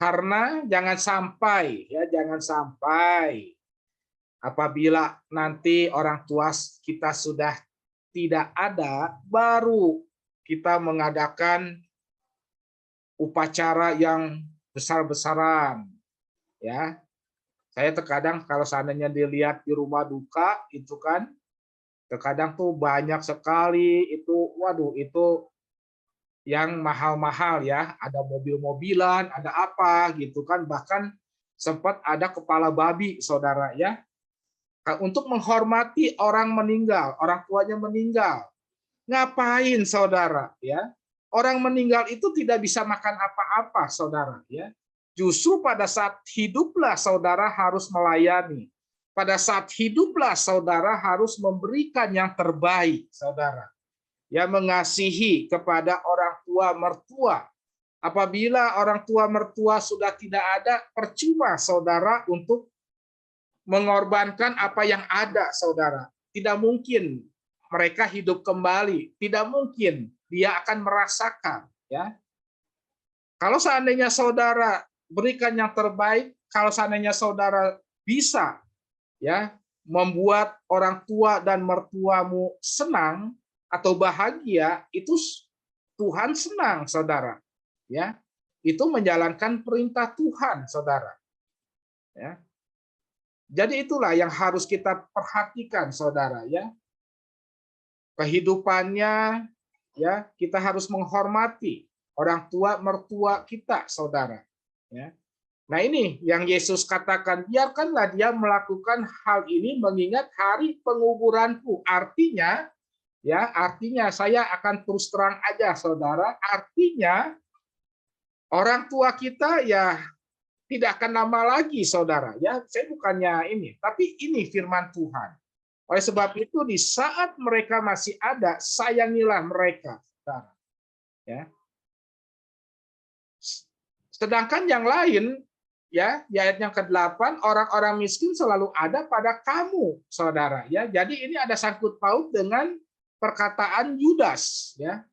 karena jangan sampai apabila nanti orang tua kita sudah tidak ada, baru kita mengadakan upacara yang besar-besaran. Ya, saya terkadang kalau seandainya dilihat di rumah duka itu kan terkadang tuh banyak sekali itu, waduh itu yang mahal-mahal ya, ada mobil-mobilan, ada apa gitu kan, bahkan sempat ada kepala babi, saudara ya, untuk menghormati orang meninggal, orang tuanya meninggal. Ngapain saudara ya? Orang meninggal itu tidak bisa makan apa-apa saudara ya. Justru pada saat hiduplah saudara harus melayani. Pada saat hiduplah saudara harus memberikan yang terbaik saudara. Ya, mengasihi kepada orang tua mertua. Apabila orang tua mertua sudah tidak ada, percuma saudara untuk mengorbankan apa yang ada, saudara. Tidak mungkin mereka hidup kembali, tidak mungkin dia akan merasakan, ya. Kalau seandainya saudara berikan yang terbaik, kalau seandainya saudara bisa, ya, membuat orang tua dan mertuamu senang atau bahagia, itu Tuhan senang, saudara. Ya, itu menjalankan perintah Tuhan, saudara. Ya. Jadi itulah yang harus kita perhatikan, saudara. Ya, kehidupannya, ya, kita harus menghormati orang tua mertua kita, saudara. Ya. Nah ini yang Yesus katakan, biarkanlah dia melakukan hal ini mengingat hari penguburanku. Artinya, ya, artinya saya akan terus terang aja, saudara. Artinya orang tua kita ya tidak akan lama lagi, saudara. Ya, saya bukannya ini, tapi ini firman Tuhan. Oleh sebab itu, di saat mereka masih ada, sayangilah mereka, saudara. Ya. Sedangkan yang lain, ya, di ayat yang ke-8, orang-orang miskin selalu ada pada kamu, saudara. Ya, jadi ini ada sangkut paut dengan perkataan Yudas. Ya,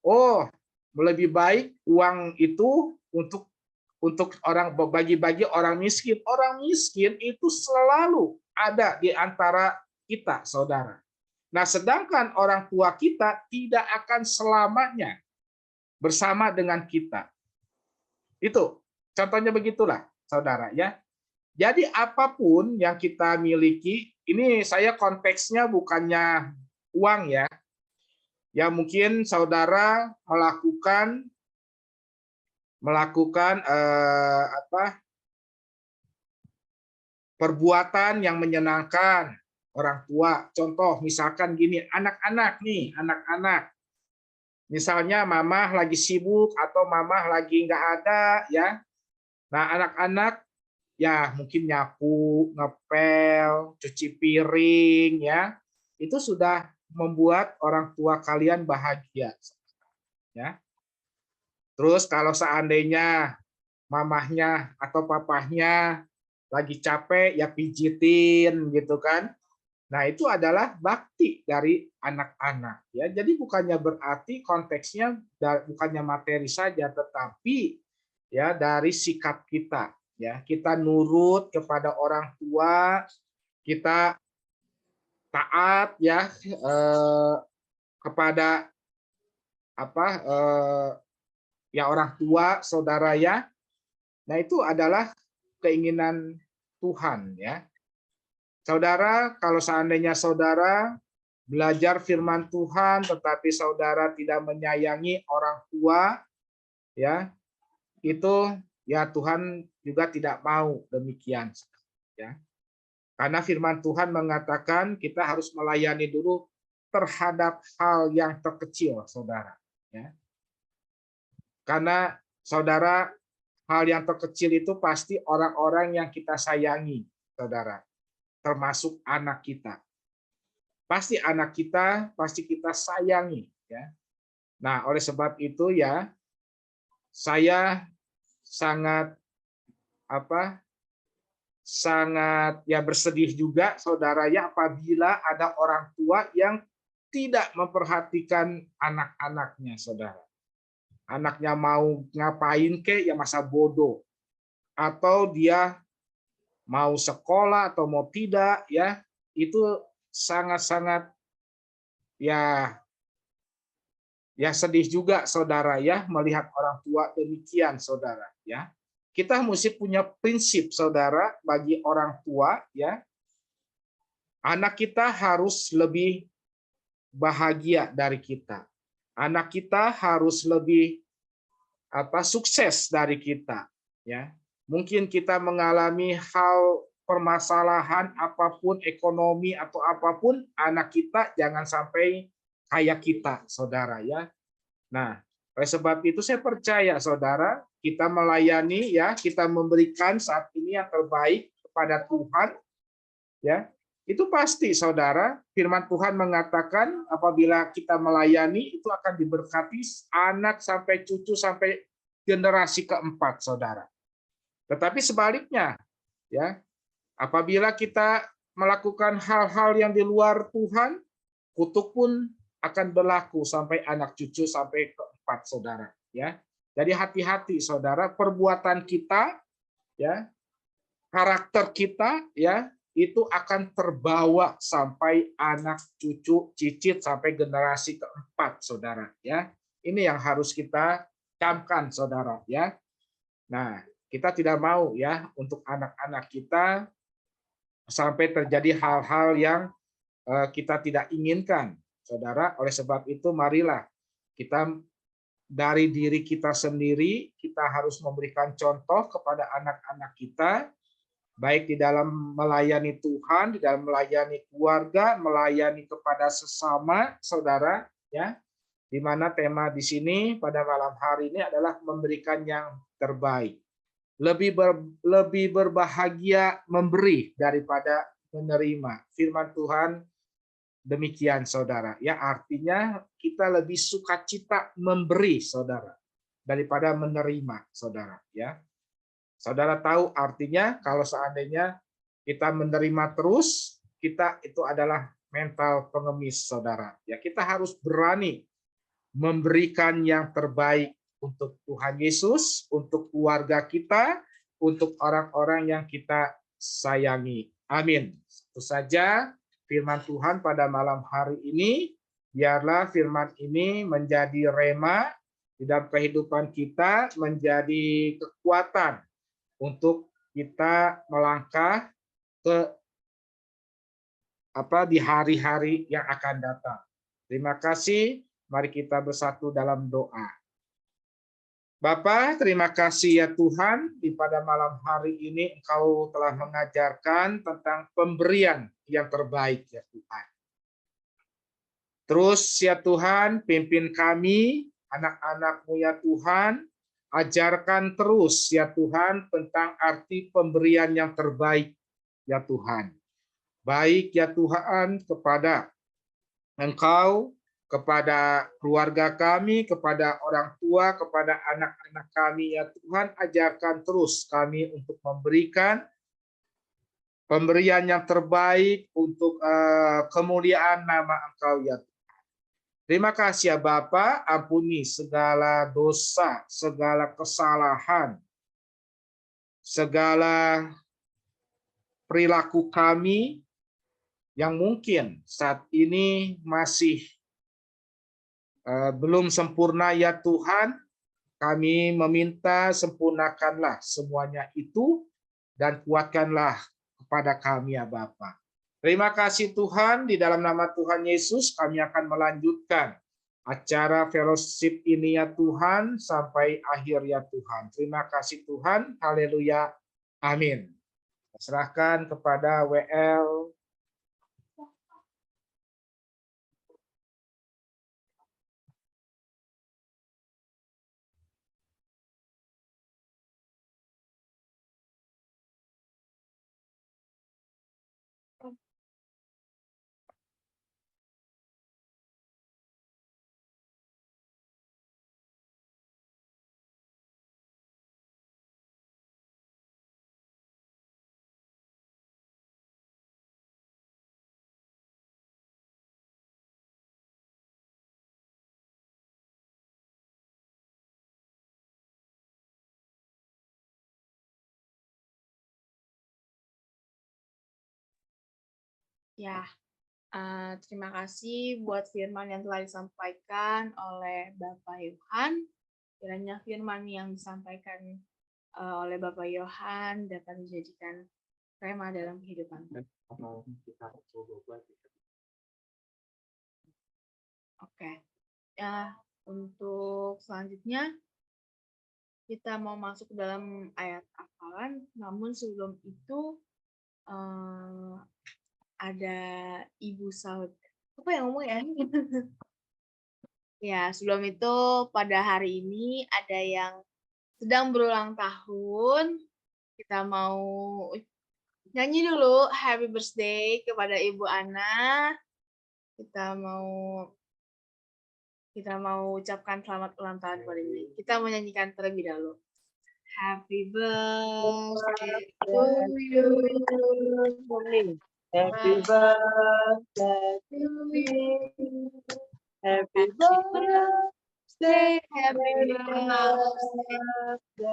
oh, lebih baik uang itu untuk orang bagi-bagi orang miskin. Orang miskin itu selalu ada di antara kita, saudara. Nah, sedangkan orang tua kita tidak akan selamanya bersama dengan kita. Itu contohnya begitulah, saudara ya. Jadi apapun yang kita miliki, ini saya konteksnya bukannya uang ya. Ya mungkin saudara melakukan perbuatan yang menyenangkan orang tua. Contoh misalkan gini, anak-anak nih, anak-anak. Misalnya mamah lagi sibuk atau mamah lagi nggak ada ya. Nah, anak-anak ya mungkin nyapu, ngepel, cuci piring ya. Itu sudah membuat orang tua kalian bahagia. Ya. Terus kalau seandainya mamahnya atau papahnya lagi capek ya pijitin gitu kan. Nah, itu adalah bakti dari anak-anak ya. Jadi bukannya berarti konteksnya bukannya materi saja, tetapi ya dari sikap kita ya. Kita nurut kepada orang tua, kita taat ya kepada ya orang tua, saudara ya. Nah, itu adalah keinginan Tuhan ya. Saudara, kalau seandainya saudara belajar firman Tuhan tetapi saudara tidak menyayangi orang tua ya, itu ya Tuhan juga tidak mau demikian ya. Karena firman Tuhan mengatakan kita harus melayani dulu terhadap hal yang terkecil, saudara ya. Karena saudara, hal yang terkecil itu pasti orang-orang yang kita sayangi, saudara. Termasuk anak kita. Pasti anak kita, pasti kita sayangi. Ya. Nah, oleh sebab itu ya, saya sangat sangat ya bersedih juga, saudara ya, apabila ada orang tua yang tidak memperhatikan anak-anaknya, saudara. Anaknya mau ngapain ya masa bodoh. Atau dia mau sekolah atau mau tidak ya, itu sangat-sangat ya sedih juga, saudara ya, melihat orang tua demikian, saudara ya. Kita mesti punya prinsip, saudara, bagi orang tua ya. Anak kita harus lebih bahagia dari kita. Anak kita harus lebih sukses dari kita, ya. Mungkin kita mengalami hal permasalahan apapun, ekonomi atau apapun, anak kita jangan sampai kayak kita, saudara, ya. Nah, oleh sebab itu saya percaya, saudara, kita melayani, ya, kita memberikan saat ini yang terbaik kepada Tuhan, ya. Itu pasti, saudara, firman Tuhan mengatakan apabila kita melayani itu akan diberkati anak sampai cucu sampai generasi keempat, saudara. Tetapi sebaliknya, ya, apabila kita melakukan hal-hal yang di luar Tuhan, kutuk pun akan berlaku sampai anak cucu sampai keempat, saudara. Ya, jadi hati-hati, saudara, perbuatan kita, ya, karakter kita, ya, itu akan terbawa sampai anak cucu cicit sampai generasi keempat, saudara. Ya, ini yang harus kita camkan, saudara. Ya, nah, kita tidak mau, ya, untuk anak-anak kita sampai terjadi hal-hal yang kita tidak inginkan, saudara. Oleh sebab itu, marilah kita dari diri kita sendiri, kita harus memberikan contoh kepada anak-anak kita, baik di dalam melayani Tuhan, di dalam melayani keluarga, melayani kepada sesama, saudara, ya. Di mana tema di sini pada malam hari ini adalah memberikan yang terbaik. Lebih berbahagia memberi daripada menerima. Firman Tuhan demikian, saudara. Ya, artinya kita lebih sukacita memberi, saudara, daripada menerima, saudara. Ya, saudara tahu artinya kalau seandainya kita menerima terus, kita itu adalah mental pengemis, saudara. Ya, kita harus berani memberikan yang terbaik untuk Tuhan Yesus, untuk keluarga kita, untuk orang-orang yang kita sayangi. Amin. Itu saja firman Tuhan pada malam hari ini. Biarlah firman ini menjadi rema di dalam kehidupan kita, menjadi kekuatan untuk kita melangkah ke di hari-hari yang akan datang. Terima kasih. Mari kita bersatu dalam doa. Bapa, terima kasih ya Tuhan, di pada malam hari ini Engkau telah mengajarkan tentang pemberian yang terbaik ya Tuhan. Terus ya Tuhan, pimpin kami, anak-anak-Mu ya Tuhan, ajarkan terus ya Tuhan tentang arti pemberian yang terbaik ya Tuhan. Baik ya Tuhan kepada Engkau, kepada keluarga kami, kepada orang tua, kepada anak-anak kami ya Tuhan, ajarkan terus kami untuk memberikan pemberian yang terbaik untuk kemuliaan nama Engkau ya Tuhan. Terima kasih ya Bapa, ampuni segala dosa, segala kesalahan, segala perilaku kami yang mungkin saat ini masih belum sempurna ya Tuhan. Kami meminta sempurnakanlah semuanya itu dan kuatkanlah kepada kami ya Bapa. Terima kasih Tuhan, di dalam nama Tuhan Yesus kami akan melanjutkan acara fellowship ini ya Tuhan sampai akhir ya Tuhan. Terima kasih Tuhan, haleluya, amin. Serahkan kepada WL. Ya, terima kasih buat firman yang telah disampaikan oleh Bapak Yohan. Kiranya firman yang disampaikan oleh Bapak Yohan dapat menjadikan rema dalam kehidupan. Oke. Ya, untuk selanjutnya kita mau masuk ke dalam ayat hafalan, namun sebelum itu ada Ibu Saud. Apa yang ngomong ya? Ya, sebelum itu pada hari ini ada yang sedang berulang tahun. Kita mau nyanyi dulu Happy Birthday kepada Ibu Ana. Kita mau ucapkan selamat ulang tahun kepada ini. Kita mau nyanyikan terlebih dahulu. Happy birthday to you. Happy birthday To you. Happy birthday, Happy birthday.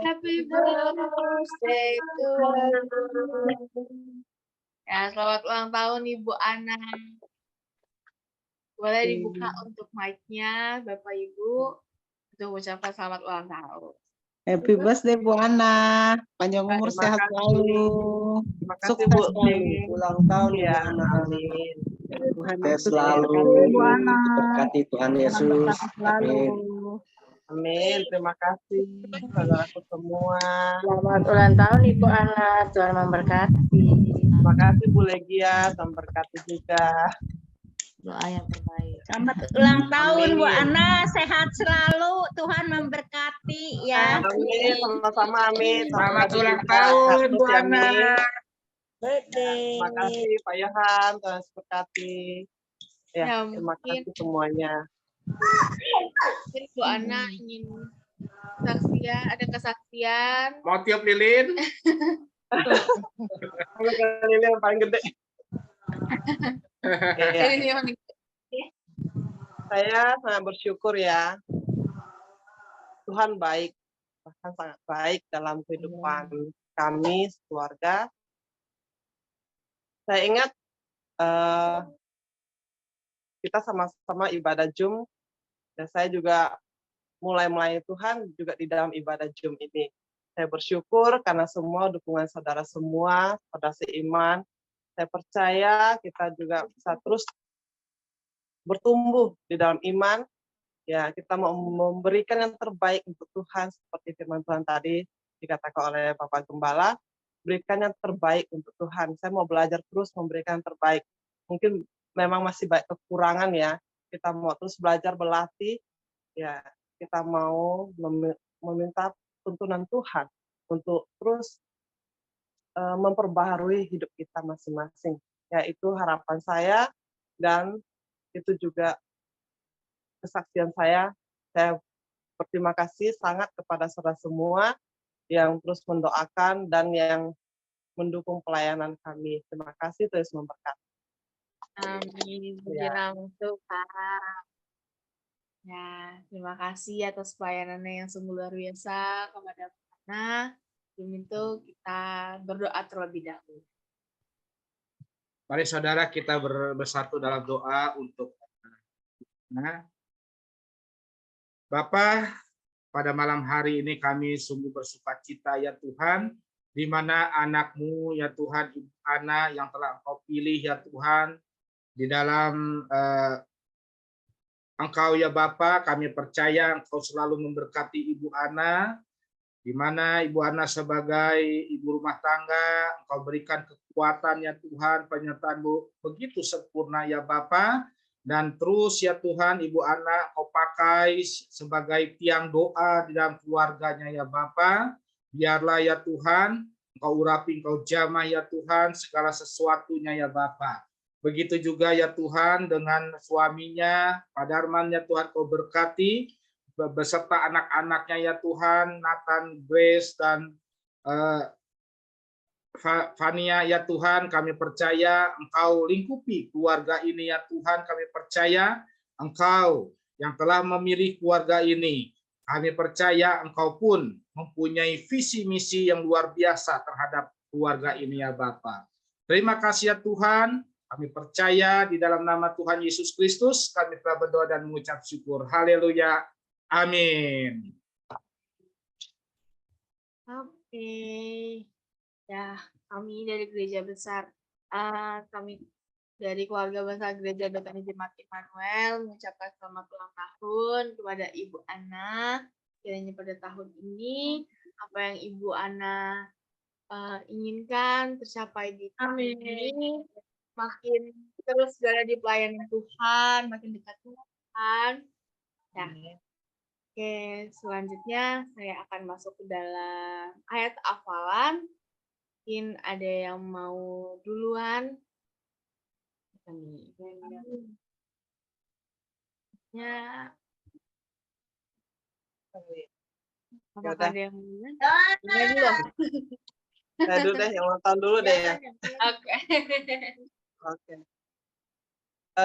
Happy birthday to you. Ya, selamat ulang tahun Ibu Ana. Boleh dibuka untuk mic-nya, Bapak Ibu, untuk ucapkan selamat ulang tahun. Happy birthday Bu Ana, panjang umur Terima sehat kasih. selalu, Terima kasih sukses Bu. selalu, ulang tahun Bu Ya, Ana. amin. Tuhan Sukses Yesus selalu, memberkati. Bu Ana. Diberkati Tuhan Yesus. Amin. Amin. Terima kasih saudaraku semua. Selamat ulang tahun Ibu Ana, Tuhan memberkati. Terima kasih Bu Legia, Tuhan berkati juga. Doa yang terbaik. Selamat ulang tahun Bu Amin. Ana, sehat selalu, Tuhan memberkati ya. Amin, sama-sama amin. Selamat Berkati ulang juga. tahun, Terus Bu ya, Ana. Min. Birthday. Terima kasih Pak Yohan, Tuhan berkati. Ya, Ya, terima mungkin kasih semuanya. Bu Ana ingin ada kesaksian. Mau tiup lilin? Ini yang paling gede. Ya, Ini yang saya sangat bersyukur ya. Tuhan baik, bahkan sangat baik dalam kehidupan kami, keluarga. Saya ingat kita sama-sama ibadah Jum, dan saya juga mulai melayani Tuhan juga di dalam ibadah Jum ini. Saya bersyukur karena semua dukungan saudara semua, saudara seiman. Saya percaya kita juga bisa terus bertumbuh di dalam iman. Ya, kita mau memberikan yang terbaik untuk Tuhan seperti firman Tuhan tadi dikatakan oleh Bapak Gembala, berikan yang terbaik untuk Tuhan. Saya mau belajar terus memberikan yang terbaik. Mungkin memang masih banyak kekurangan ya. Kita mau terus belajar berlatih. Ya, kita mau meminta tuntunan Tuhan untuk terus memperbaharui hidup kita masing-masing. Ya, itu harapan saya dan itu juga kesaksian saya. Saya berterima kasih sangat kepada saudara semua yang terus mendoakan dan yang mendukung pelayanan kami. Terima kasih, terus memberkati. Amin. Puji nama Tuhan. Ya, terima kasih atas pelayanannya yang sungguh luar biasa kepada Bu Ana. Sebelum itu kita berdoa terlebih dahulu. Mari saudara kita bersatu dalam doa untuk Bapa, pada malam hari ini kami sungguh bersukacita ya Tuhan, di mana anak-Mu ya Tuhan, Ibu Ana yang telah Engkau pilih ya Tuhan, di dalam Engkau ya Bapa, kami percaya Engkau selalu memberkati Ibu Ana, di mana Ibu Ana sebagai ibu rumah tangga, Engkau berikan kekuatan ya Tuhan, penyertaan-Mu begitu sempurna ya Bapa, dan terus ya Tuhan Ibu Ana Engkau pakai sebagai tiang doa di dalam keluarganya ya Bapa, biarlah ya Tuhan Engkau urapi, Engkau jamah ya Tuhan segala sesuatunya ya Bapa. Begitu juga ya Tuhan dengan suaminya, Pak Darman ya Tuhan Kau berkati, beserta anak-anaknya ya Tuhan, Nathan, Grace, dan Fania ya Tuhan, kami percaya Engkau lingkupi keluarga ini ya Tuhan, kami percaya Engkau yang telah memilih keluarga ini, kami percaya Engkau pun mempunyai visi misi yang luar biasa terhadap keluarga ini ya Bapa. Terima kasih ya Tuhan, kami percaya di dalam nama Tuhan Yesus Kristus, kami telah berdoa dan mengucap syukur. Haleluya. Amin. Oke. Ya, kami dari Gereja Besar, kami dari keluarga Bangsa Gereja Betani Jemaat Immanuel mengucapkan selamat ulang tahun kepada Ibu Ana. Kiranya pada tahun ini apa yang Ibu Ana inginkan tercapai di tahun ini, makin terus berada di pelayanan Tuhan, makin dekat dengan Tuhan. Nah, oke, selanjutnya saya akan masuk ke dalam ayat hafalan. Mungkin ada yang mau duluan? Ya, apakah ada yang duluan? Ini dulu. Saya dulu deh, yang nonton dulu deh ya. Oke. Oke.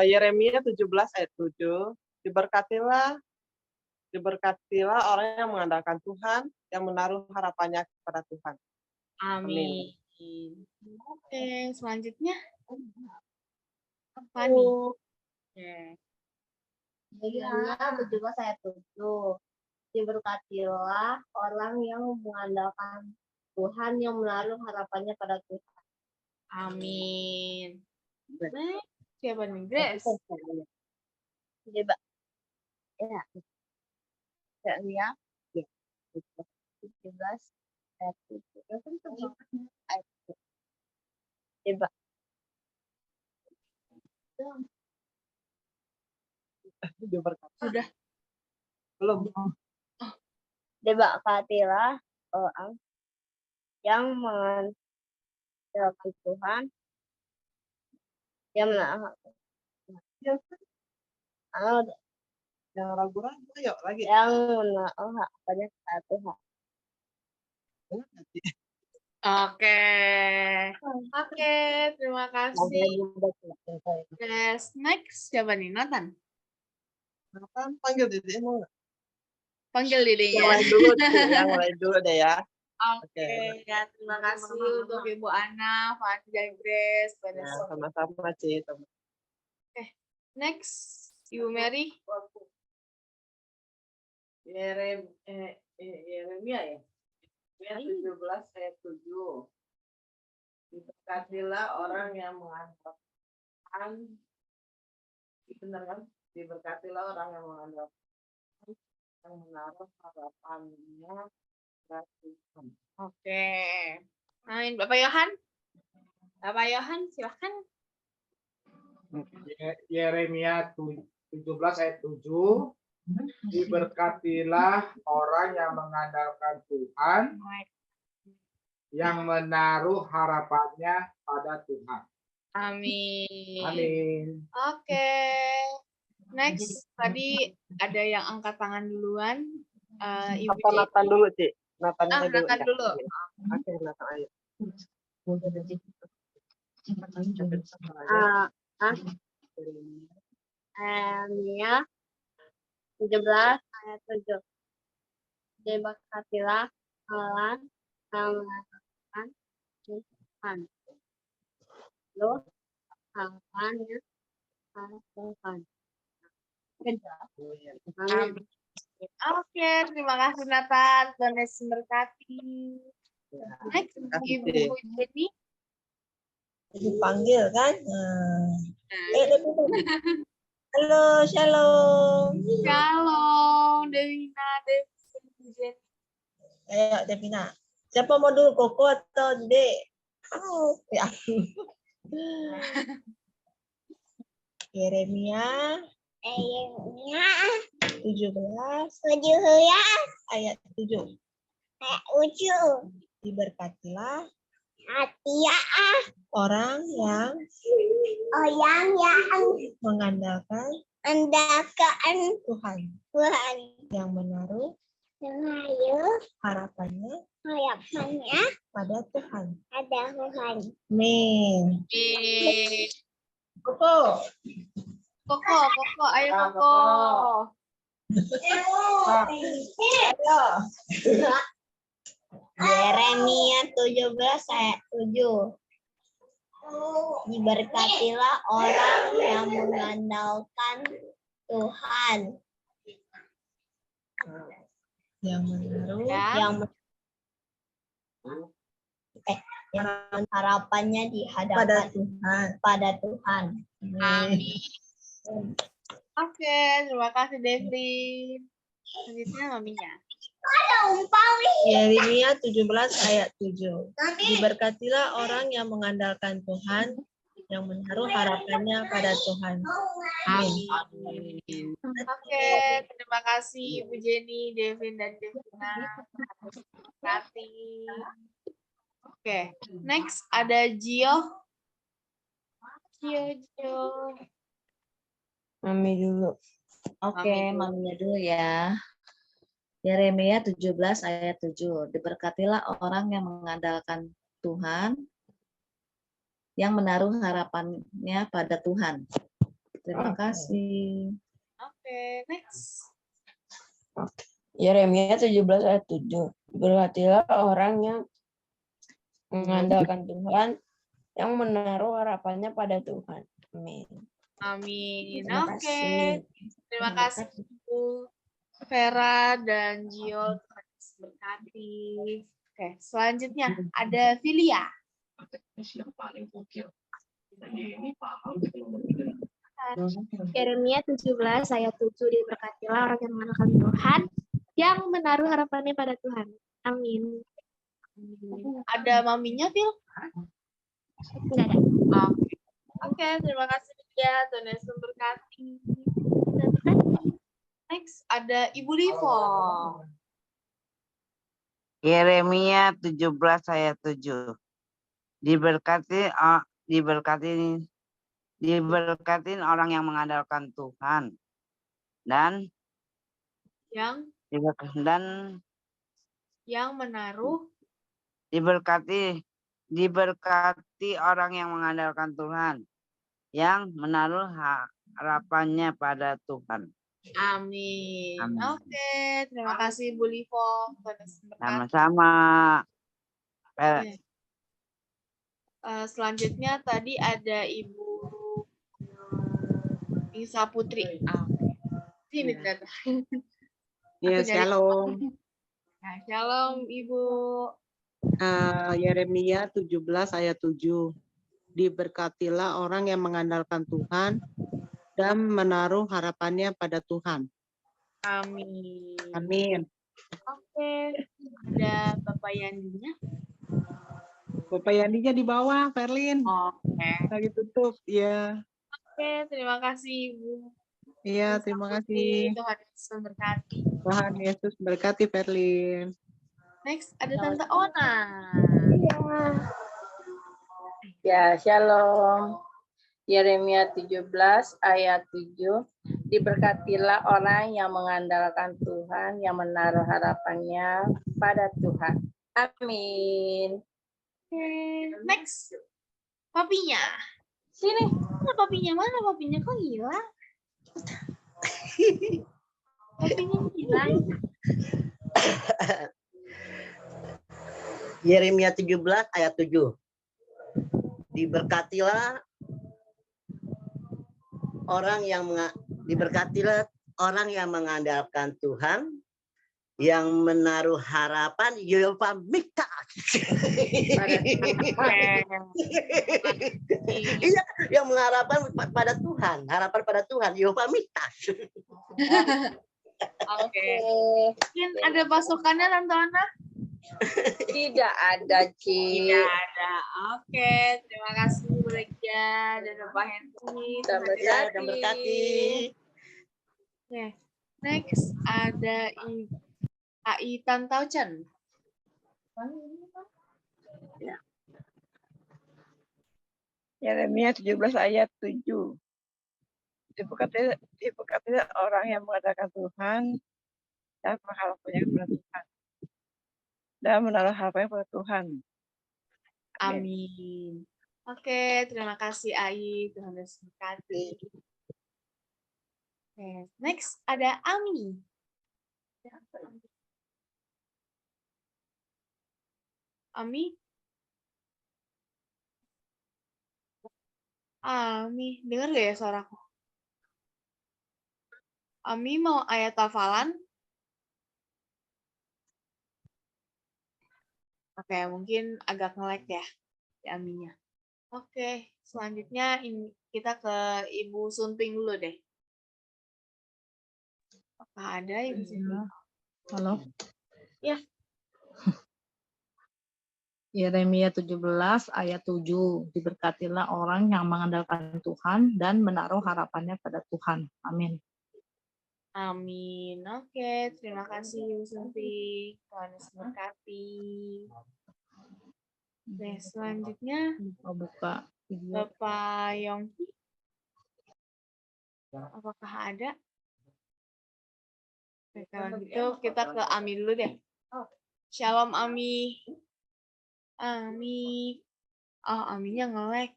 Yeremia 17 ayat 7. Diberkatilah orang yang mengandalkan Tuhan, yang menaruh harapannya kepada Tuhan. Amin. Oke, selanjutnya apa nih? Oke. Yeremia 17 ayat 7. Diberkatilah orang yang mengandalkan Tuhan, yang menaruh harapannya pada Tuhan. Amin. Siapa nih, Grace? Coba. Ya. Yeremia 17 ayat 7. Ayat 7. Coba. Sudah. Belum. Diberkatilah orang yang mengandalkan Tuhan, yang menaruh Yang ragu-ragu, ayo lagi. yang menaruh harapannya kepada Tuhan. Oke. Oke, terima kasih. Grace. Next, siapa nih? Nathan? Nathan, panggil Dede mau nggak? Panggil Yang dedenya. lain dulu, yang lain dulu deh ya. Oke, ya terima kasih untuk Ibu Ana, Fani, dan Grace. Ya, Vanessa. sama-sama, Ci. Next, Ibu Mary. Yeremia ya. Yeremia 17 ayat 7. Diberkatilah orang yang mengandalkan, benar kan? Diberkatilah orang yang mengandalkan, yang menaruh harapannya pada Tuhan. Oke. Amin. Bapak Yohan? Bapak Yohan, silahkan. Yeremia 17 ayat 7. Diberkatilah orang yang mengandalkan Tuhan, yang menaruh harapannya pada Tuhan. Amin. Amin. Oke. Next, tadi ada yang angkat tangan duluan. Ibu Apa Nathan dulu, Ci? Nathan Ah, dulu. Nathan ya. dulu. Oke, Nathan ayo. Yeremia 17 ayat 7. Diberkatilah orang yang mengandalkan Tuhan, lalu harapannya pada Tuhan. Amin. Oke, terima kasih Nathan. Tuhan Yesus memberkati. Next, Ibu Jenny. Dipanggil kan? Halo, shalom. Shalom, Devina, Devina. Ayo, Devina. Siapa mau dulu, Koko atau Dek? Ya. Yeremia 17 ayat 7. Diberkatilah orang yang mengandalkan Tuhan, yang menaruh harapannya pada Tuhan. Amin. Koko. Koko, ayo Koko. Ayo. Yeremia 17 ayat 7. Diberkatilah orang yang mengandalkan Tuhan, yang menaruh yang harapannya di pada hadapan Tuhan. pada Tuhan. Amin. Oke, terima kasih Devlin. Selanjutnya maminya. Yeremia 17 ayat 7. Diberkatilah orang yang mengandalkan Tuhan, yang menaruh harapannya pada Tuhan. Amin. Oke, terima kasih Ibu Jenny, Devin, dan Devina. Terima kasih. Oke, next ada Gio. Gio. Mami dulu. Oke, Mami dulu. maminya dulu ya. Yeremia 17 ayat 7. Diberkatilah orang yang mengandalkan Tuhan, yang menaruh harapannya pada Tuhan. Terima kasih. Oke, next. Yeremia 17 ayat 7. Berkatilah orang yang mengandalkan Tuhan, yang menaruh harapannya pada Tuhan. Amin. Amin. Terima Oke. kasih. Terima kasih Ibu Vera dan Gio. Tuhan Yesus berkati. Oke, selanjutnya ada Filia. Yeremia 17 ayat 7, diberkatilah orang yang mengandalkan Tuhan, yang menaruh harapannya pada Tuhan. Amin. Ada maminya, Phil? Tidak ada. Oke. Oke, terima kasih Filia. Tuhan Yesus berkati. Next ada Ibu Livo. Yeremia 17 ayat 7. Diberkati orang yang mengandalkan Tuhan dan yang menaruh diberkati orang yang mengandalkan Tuhan, yang menaruh harapannya pada Tuhan. Amin. Amin. Oke, terima kasih Bu Livo. Sama-sama. Selanjutnya tadi ada Ibu Isa Putri. Sini ternyata. Ya, shalom. Nah, shalom Ibu. Yeremia 17 ayat 7. Diberkatilah orang yang mengandalkan Tuhan dan menaruh harapannya pada Tuhan. Amin. Amin. Oke, ada Bapak Yandinya. Bapak Yandinya di bawah, Perlin. Oke. Lagi tutup, ya. Oke, terima kasih Ibu. Iya, terima kasih. Tuhan Yesus memberkati. Tuhan Yesus berkati, Perlin. Next, ada Tante Ona. Ya, shalom. Yeremia 17 ayat 7. Diberkatilah orang yang mengandalkan Tuhan, yang menaruh harapannya pada Tuhan. Amin. Oke, next. Papinya. Sini. Mana papinya? Mana papinya? Kok hilang? Papinya hilang. Yeremia 17 ayat 7. Diberkatilah orang yang mengandalkan Tuhan, yang menaruh harapan Yehova Mika. Iya, yang mengharapkan pada Tuhan, harapan pada Tuhan Yehova Mika. Oke. Mungkin ada pasukannya Tante Ana? Tidak ada, Ci. Tidak ada. Oke, terima kasih Bu Regia dan Bapak Henry. Dan berkati. Oke, next ada AI Tan Tau Chen. Yeremia 17 ayat 7. Diberkatilah orang yang mengandalkan Tuhan dan berharapannya pada Tuhan. Dan menaruh harapannya pada Tuhan. Amin. Oke, terima kasih AI. Tuhan Yesus memberkati. Oke, next ada Ami. Ami? Ami, dengar gak ya suaraku? Ami mau ayat hafalan? Oke, mungkin agak nge-lag ya di Aminya. Oke, selanjutnya ini kita ke Ibu Sunting dulu deh. Apakah ada Ibu Sunting? Halo, Ya, Yeremia 17 ayat 7. Diberkatilah orang yang mengandalkan Tuhan dan menaruh harapannya pada Tuhan. Amin. amin. Oke, terima kasih Ibu Sunting. Tuhan Yesus memberkati. Oke, selanjutnya Buka video. Bapak Yongki. Apakah ada? Oke, kalau gitu kita ke Ami dulu deh. Shalom Ami. Ami. Oh, Aminnya nge-lag.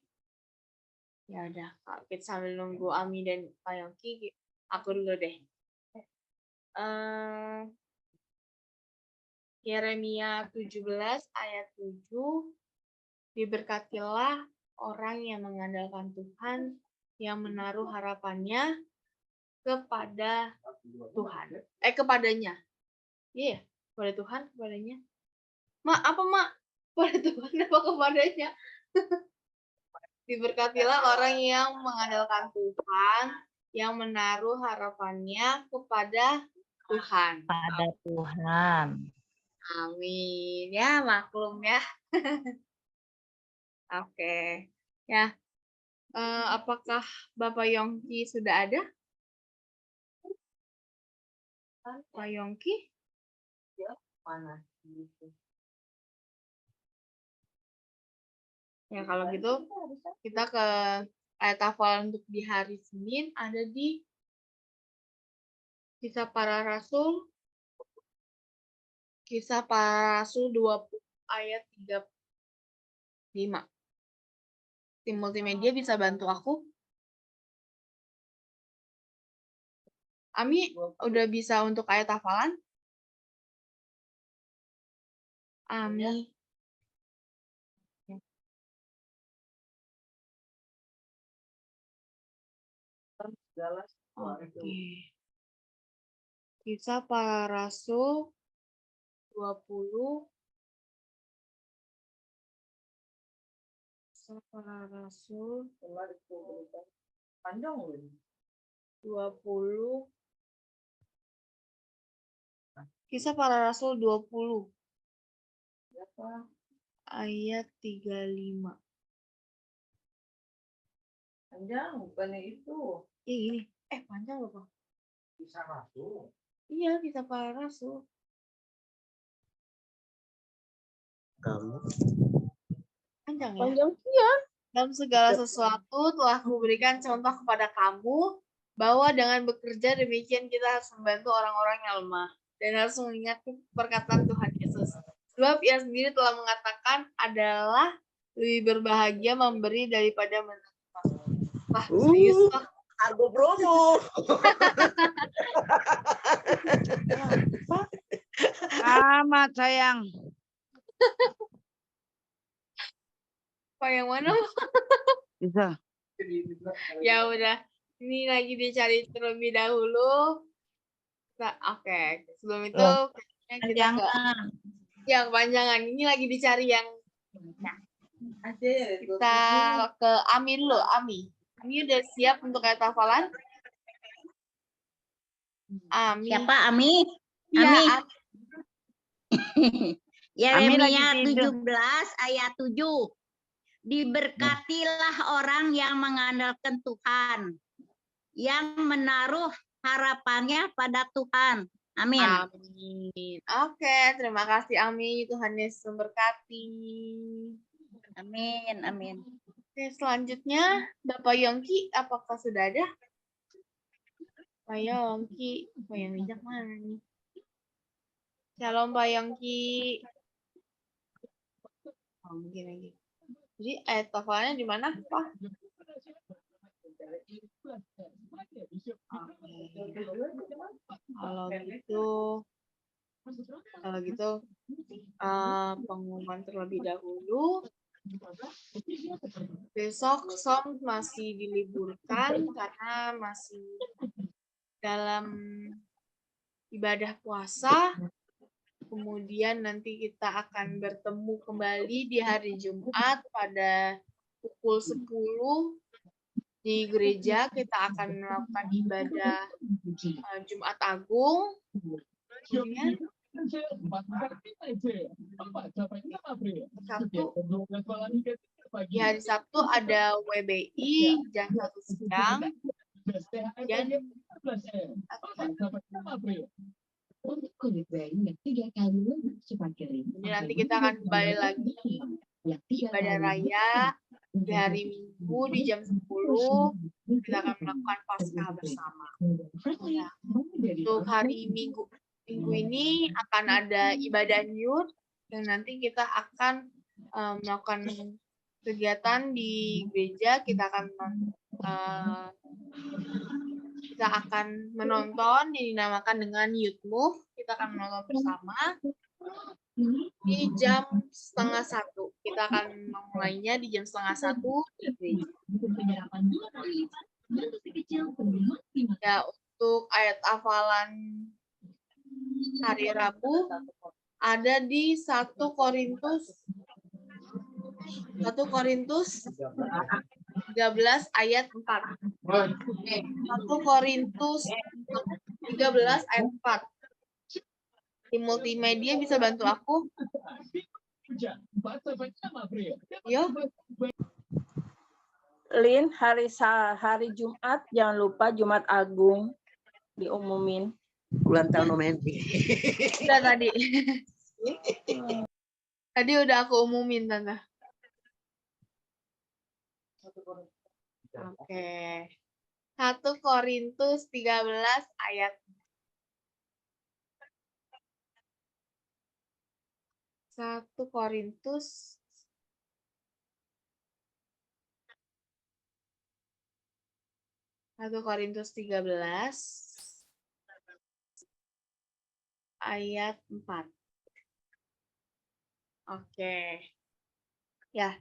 Ya udah, kita sambil nunggu Ami dan Pak Yongki, aku dulu deh. Yeremia 17 ayat 7. Diberkatilah orang yang mengandalkan Tuhan, yang menaruh harapannya kepada Tuhan. Kepadanya. Iya, kepada Tuhan, kepadanya. Mak, apa Mak? Kepada Tuhan apa kepadanya? Diberkatilah orang yang mengandalkan Tuhan, yang menaruh harapannya kepada Tuhan. Pada Tuhan. Amin. Ya, maklum ya. Oke. Ya. Apakah Bapak Yongki sudah ada? Pak Yongki? Mana? Ya, kalau gitu kita ke ayat hafalan untuk di hari Senin ada di Kisah Para Rasul 20 ayat 35. Tim multimedia bisa bantu aku? Ami udah bisa untuk ayat hafalan? Ami. Oke. Kisah Para Rasul 20. Kisah Para Rasul Panjang 20. Kisah Para Rasul 20 ayat 35. Panjang, bukannya itu. Iya gini. Panjang loh, Pak. Kisah Rasul. Iya, Kisah Para Rasul. Kamu. Panjang ya? Panjang ya. Dalam segala sesuatu telah kuberikan contoh kepada kamu, bahwa dengan bekerja demikian kita harus membantu orang-orang yang lemah, dan harus mengingat perkataan Tuhan Yesus. Sebab ia sendiri telah mengatakan adalah lebih berbahagia memberi daripada menerima. Wah, serius Pak. Argo promo. Amat sayang. Pak yang mana? Bisa. Ya udah, ini lagi dicari terlebih dahulu. Oke, sebelum itu kita ke yang kepanjangan. Ini lagi dicari yang kita ke Ami dulu. Ami udah siap untuk ayat hafalan? Ami. Siapa Ami? Ya, Ami. Ami lagi Yeremia tidur. 17 ayat 7. Diberkatilah orang yang mengandalkan Tuhan, yang menaruh harapannya pada Tuhan. Amin. Amin. Oke, terima kasih Ami. Tuhan Yesus memberkati. Amin. Amin. Oke, selanjutnya Bapak Yongki, apakah sudah ada? Pak Yongki, Pak Yongki mana nih? Shalom Pak Yongki. Oh, mungkin lagi. Jadi ayat hafalannya di mana, Pak? Kalau gitu pengumuman terlebih dahulu. Besok SOM masih diliburkan karena masih dalam ibadah puasa. Kemudian nanti kita akan bertemu kembali di hari Jumat pada pukul 10 di gereja. Kita akan melakukan ibadah Jumat Agung. Kemudian di hari Sabtu ada WBI jam 1 siang. Kemudian ini nanti kita akan kembali lagi ibadah raya di hari Minggu di jam 10. Kita akan melakukan Paskah bersama. Ya. Untuk hari Minggu ini akan ada ibadah nyur yang nanti kita akan melakukan kegiatan di gereja. Kita akan menonton yang dinamakan dengan Youth Move. Kita akan menonton bersama di jam 12:30. Kita akan memulainya di jam 12:30 di gereja. Ya, untuk ayat hafalan hari Rabu ada di 1 Korintus 13 ayat 4. 1 Korintus 13 ayat 4. Di multimedia bisa bantu aku? Yo. Lin, hari Jumat jangan lupa Jumat Agung diumumin. Ulang tahun Nomenti. Udah tadi. Tadi udah aku umumin, Tante. Oke. 1 Korintus 13 ayat 1 Korintus 13 ayat 4. Oke. Ya.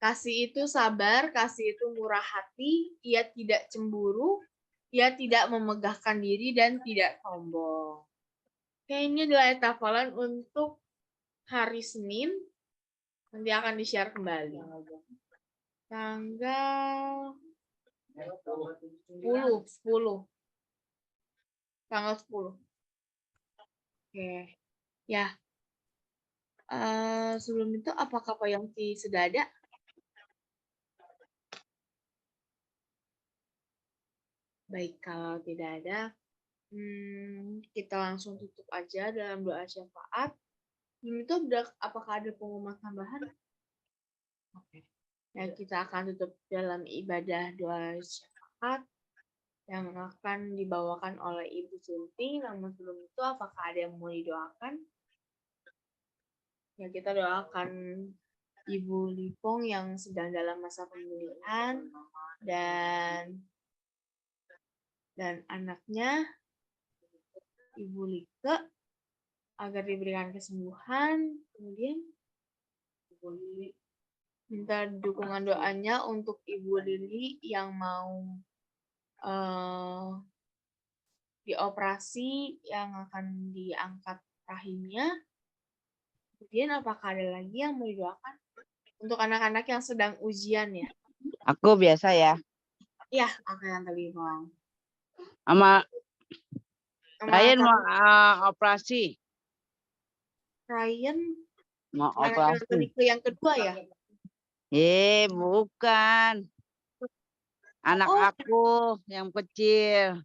Kasih itu sabar, kasih itu murah hati, ia tidak cemburu, ia tidak memegahkan diri dan tidak sombong. Oke, ini adalah ayat hafalan untuk hari Senin. Nanti akan di-share kembali. Tanggal 10. Tanggal 10. Oke. Ya. Sebelum itu, apakah Pak Yongki sudah ada? Baik, kalau tidak ada, kita langsung tutup aja dalam doa syafaat. Itu apakah ada pengumuman tambahan? Oke. Ya, kita akan tutup dalam ibadah doa syafaat yang akan dibawakan oleh Ibu Sunting. Namun sebelum itu, apakah ada yang mau didoakan? Ya, kita doakan Ibu Lipong yang sedang dalam masa pemulihan dan anaknya Ibu Like agar diberikan kesembuhan. Kemudian minta dukungan doanya untuk Ibu Lili yang mau dioperasi, yang akan diangkat rahimnya. Kemudian apakah ada lagi yang mau didoakan? Untuk anak-anak yang sedang ujian ya? Aku biasa ya. Iya, oke, Tante Lipong. Sama Ryan mau operasi. Ryan Mau anak operasi. yang kedua ya? Bukan. Anak aku yang kecil.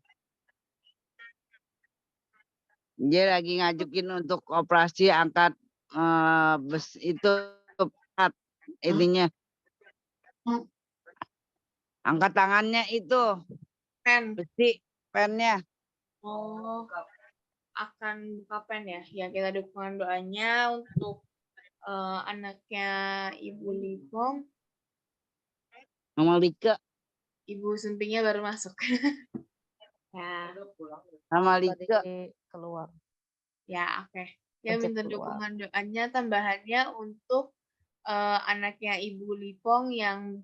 Dia lagi ngajukin untuk operasi angkat bes itu berat intinya. Angkat tangannya itu. Besi pennya. Oh, akan buka pen ya? Ya, kita dukungan doanya untuk anaknya Ibu Lipong. Mama Lika. Ibu Suntingnya baru masuk. Ya. Mama Lika keluar. Ya, oke. Ya, minta dukungan doanya tambahannya untuk anaknya Ibu Lipong yang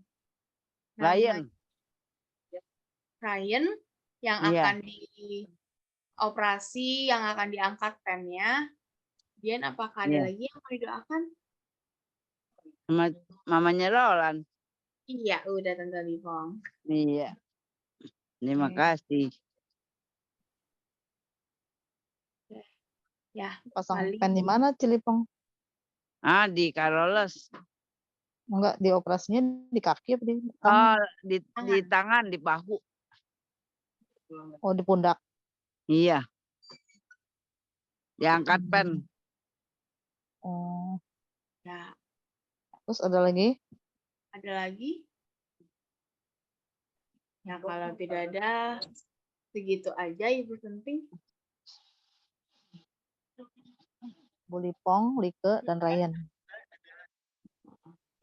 Ryan yang akan dioperasi, yang akan diangkat pennya. Kemudian apakah ada Iya. lagi yang mau didoakan? Sama mamanya Roland. Iya, udah Tante Livong. Iya. Terima Oke. kasih. Ya, Pasang paling pen di mana, Cilipong? Di Carolus. Enggak, di operasinya di kaki apa di Oh, tangan? di tangan, di bahu. Oh, di pundak. Iya. Diangkat pen. Oh, ya, terus ada lagi? ada lagi? Ya, kalau tidak ada, segitu aja Ibu Senting. Bu Lipong, Like, dan Ryan.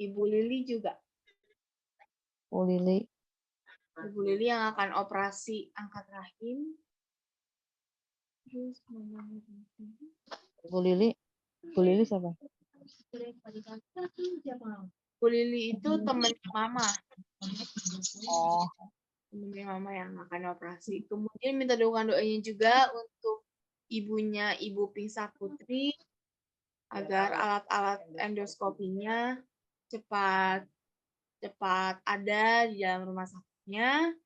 Ibu Lili juga. Bu Lili. Ibu Lili yang akan operasi angkat rahim. Terus Bu Lili. Bu Lili siapa? Bu Lili itu temannya Mama. Oh, Temannya Mama yang akan operasi. Kemudian minta doanya juga untuk ibunya Ibu Pingsa Putri agar alat-alat endoskopinya cepat ada di dalam rumah sakitnya.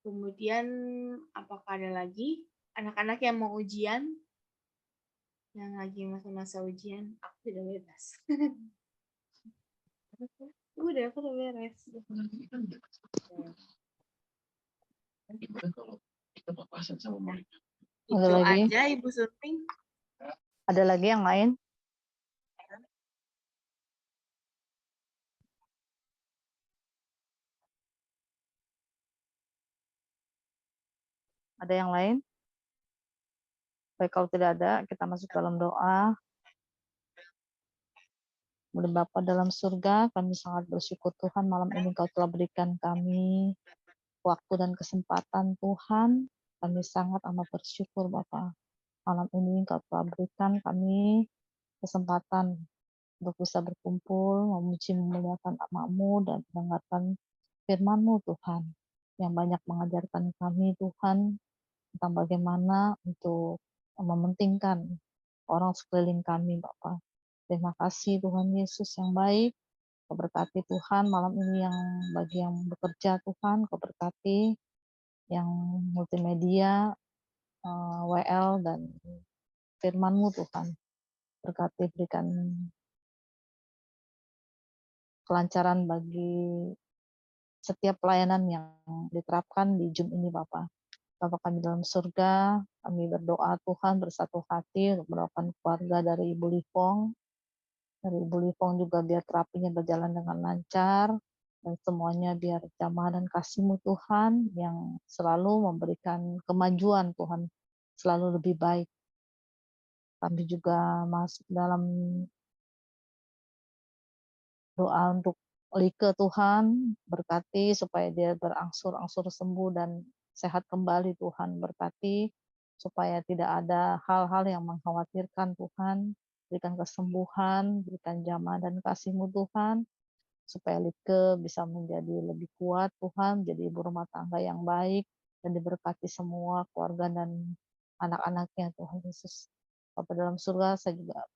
Kemudian apakah ada lagi anak-anak yang mau ujian? Yang lagi masa-masa ujian, aku sudah bebas. Aku udah beres. ada Itu lagi? aja Ibu Surting. Ada lagi yang lain? Ada yang lain? Baik, kalau tidak ada, kita masuk dalam doa. Mudah Bapa dalam surga, kami sangat bersyukur Tuhan malam ini Kau telah berikan kami waktu dan kesempatan Tuhan. Kami sangat amat bersyukur Bapa. Malam ini Kau telah berikan kami kesempatan untuk bisa berkumpul, memuji memuliakan nama-Mu dan mendengarkan firman-Mu Tuhan. Yang banyak mengajarkan kami Tuhan tentang bagaimana untuk mementingkan orang sekeliling kami Bapa. Terima kasih Tuhan Yesus yang baik. Kau berkati Tuhan malam ini yang bagi yang bekerja Tuhan, Kau berkati yang multimedia, WL dan firman-Mu Tuhan. Berkati berikan kelancaran bagi setiap pelayanan yang diterapkan di Zoom ini Bapak. Bapa kami dalam surga, kami berdoa Tuhan bersatu hati untuk mendoakan keluarga dari Ibu Lipong. Dari Ibu Lipong juga biar terapinya berjalan dengan lancar, dan semuanya biar jamaah dan kasih-Mu Tuhan yang selalu memberikan kemajuan Tuhan, selalu lebih baik. Kami juga masuk dalam doa untuk Like Tuhan, berkati supaya dia berangsur-angsur sembuh dan sehat kembali Tuhan, berkati supaya tidak ada hal-hal yang mengkhawatirkan Tuhan, berikan kesembuhan, berikan jamaah dan kasih-Mu Tuhan, supaya Like bisa menjadi lebih kuat Tuhan, menjadi ibu rumah tangga yang baik, dan diberkati semua keluarga dan anak-anaknya Tuhan Yesus. Bapa dalam surga,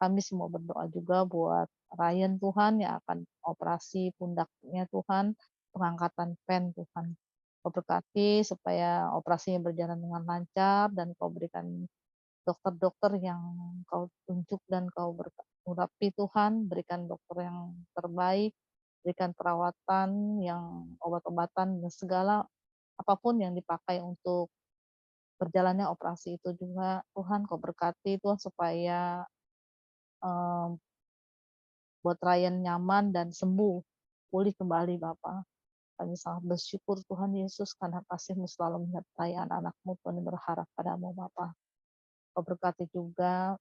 kami semua berdoa juga buat Ryan Tuhan yang akan operasi pundaknya Tuhan, pengangkatan pen Tuhan. Kau berkati supaya operasinya berjalan dengan lancar dan Kau berikan dokter-dokter yang Kau tunjuk dan Kau urapi Tuhan, berikan dokter yang terbaik, berikan perawatan yang obat-obatan dan segala apapun yang dipakai untuk berjalannya operasi itu juga Tuhan Kau berkati Tuhan supaya buat Ryan nyaman dan sembuh, pulih kembali Bapa. Kami sangat bersyukur Tuhan Yesus karena kasih-Mu selalu menyertai anak-anak-Mu Tuhan, berharap padamu Bapa. Kau berkati juga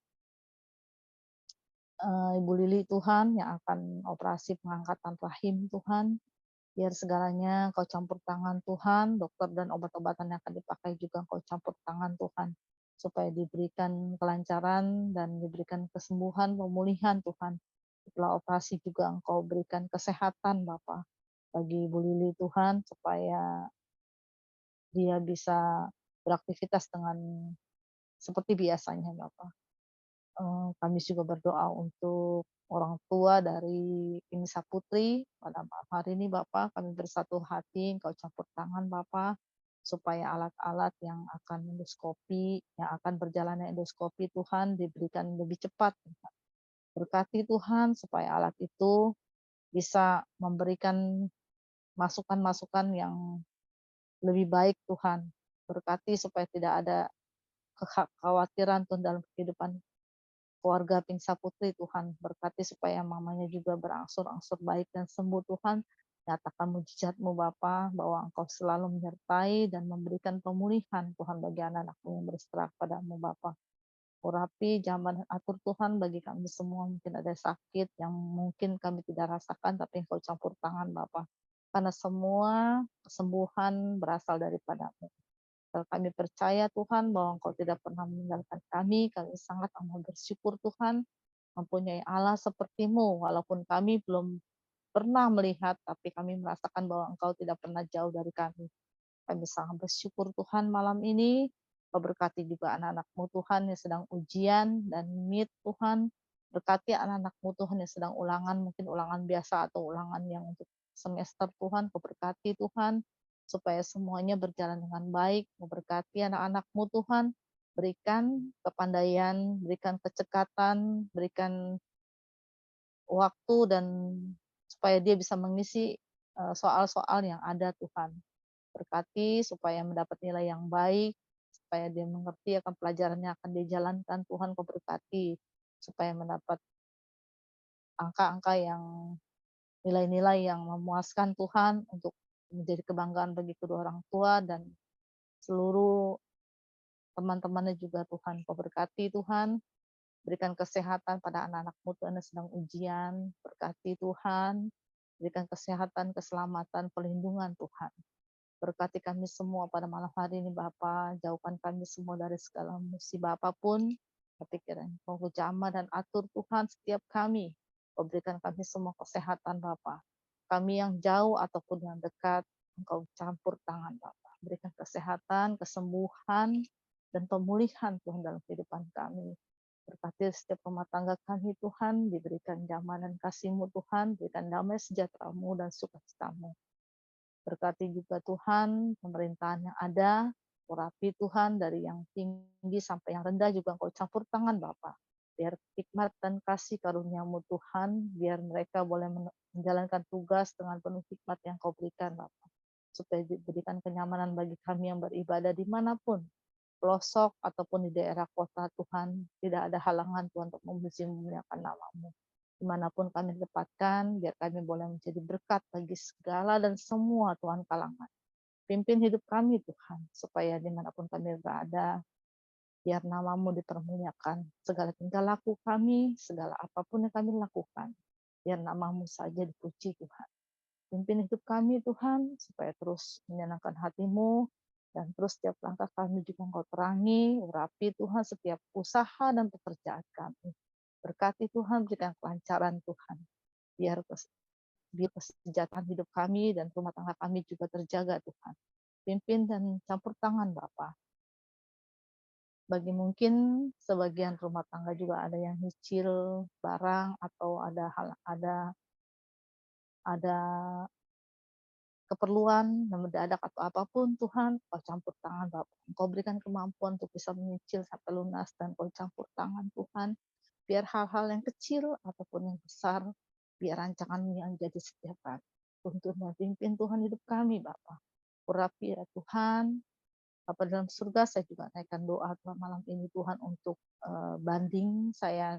Ibu Lili Tuhan yang akan operasi pengangkatan rahim Tuhan. Biar segalanya Kau campur tangan Tuhan, dokter dan obat-obatan yang akan dipakai juga Kau campur tangan Tuhan. Supaya diberikan kelancaran dan diberikan kesembuhan, pemulihan Tuhan. Setelah operasi juga Engkau berikan kesehatan Bapa bagi Ibu Lili Tuhan, supaya dia bisa beraktivitas dengan seperti biasanya Bapak. Kami juga berdoa untuk orang tua dari Inisa Putri pada malam hari ini Bapak, kami bersatu hati, Engkau campur tangan Bapak, supaya alat-alat yang akan endoskopi, yang akan berjalan endoskopi Tuhan diberikan lebih cepat. Berkati Tuhan supaya alat itu bisa memberikan masukan-masukan yang lebih baik Tuhan. Berkati supaya tidak ada kekhawatiran Tuhan dalam kehidupan keluarga Pingsa Putri Tuhan. Berkati supaya mamanya juga berangsur-angsur baik dan sembuh Tuhan. Nyatakan mujizat-Mu Bapa bahwa Engkau selalu menyertai dan memberikan pemulihan Tuhan bagi anak-anak-Mu yang berserah padamu Bapa. Urapi, jamah, dan atur Tuhan bagi kami semua. Mungkin ada sakit yang mungkin kami tidak rasakan, tapi Engkau campur tangan Bapa. Karena semua kesembuhan berasal daripada-Mu. Kalau kami percaya Tuhan bahwa Engkau tidak pernah meninggalkan kami sangat amat bersyukur Tuhan mempunyai Allah seperti-Mu. Walaupun kami belum pernah melihat, tapi kami merasakan bahwa Engkau tidak pernah jauh dari kami. Kami sangat bersyukur Tuhan malam ini. Kau berkati juga anak-anak-Mu Tuhan yang sedang ujian dan meet Tuhan. Berkati anak-anak-Mu Tuhan yang sedang ulangan, mungkin ulangan biasa atau ulangan yang untuk semester Tuhan. Kau berkati Tuhan, supaya semuanya berjalan dengan baik. Kau berkati anak-anak-Mu Tuhan, berikan kepandaian, berikan kecekatan, berikan waktu dan supaya dia bisa mengisi soal-soal yang ada Tuhan. Berkati supaya mendapat nilai yang baik, supaya dia mengerti akan pelajaran yang akan dijalankan. Tuhan Kau berkati supaya mendapat angka-angka yang nilai-nilai yang memuaskan Tuhan untuk menjadi kebanggaan bagi kedua orang tua dan seluruh teman-temannya juga Tuhan. Kau berkati Tuhan, berikan kesehatan pada anak-anak-Mu Tuhan yang sedang ujian. Berkati Tuhan, berikan kesehatan, keselamatan, perlindungan Tuhan. Berkati kami semua pada malam hari ini Bapa, jauhkan kami semua dari segala musibah apapun, tapi kiranya Kau jamah dan atur Tuhan setiap kami. Kau berikan kami semua kesehatan Bapa. Kami yang jauh ataupun yang dekat, Engkau campur tangan Bapa. Berikan kesehatan, kesembuhan, dan pemulihan Tuhan dalam kehidupan kami. Berkati setiap rumah tangga kami Tuhan, diberikan jamah dan kasih-Mu Tuhan, berikan damai sejahtera-Mu dan sukacita-Mu. Berkati juga Tuhan pemerintahan yang ada, urapi Tuhan dari yang tinggi sampai yang rendah juga Engkau campur tangan Bapa. Biar hikmat dan kasih karunia-Mu Tuhan, biar mereka boleh menjalankan tugas dengan penuh hikmat yang Kau berikan Bapa. Supaya diberikan kenyamanan bagi kami yang beribadah dimanapun, pelosok ataupun di daerah kota Tuhan, tidak ada halangan Tuhan untuk memuji memuliakan nama-Mu. Dimanapun kami dapatkan, biar kami boleh menjadi berkat bagi segala dan semua Tuhan kalangan. Pimpin hidup kami Tuhan, supaya dimanapun kami berada, biar nama-Mu dipermuliakan. Segala tingkah laku kami, segala apapun yang kami lakukan, biar nama-Mu saja dipuji Tuhan. Pimpin hidup kami Tuhan, supaya terus menyenangkan hati-Mu, dan terus setiap langkah kami juga Engkau terangi, urapi Tuhan setiap usaha dan pekerjaan kami. Berkati Tuhan, berikan kelancaran Tuhan. Biar kesejahteraan hidup kami dan rumah tangga kami juga terjaga Tuhan. Pimpin dan campur tangan Bapa. Bagi mungkin sebagian rumah tangga juga ada yang nyicil barang atau ada keperluan yang mendadak atau apapun Tuhan, Kau campur tangan Bapa. Kau berikan kemampuan untuk bisa menyicil sampai lunas dan Kau campur tangan Tuhan. Biar hal-hal yang kecil ataupun yang besar, biar rancangan-Mu yang jadi setiap hari. Tuntun dan pimpin Tuhan hidup kami, Bapa. Urapi ya Tuhan. Bapa dalam surga, saya juga naikkan doa Tuhan malam ini Tuhan untuk banding saya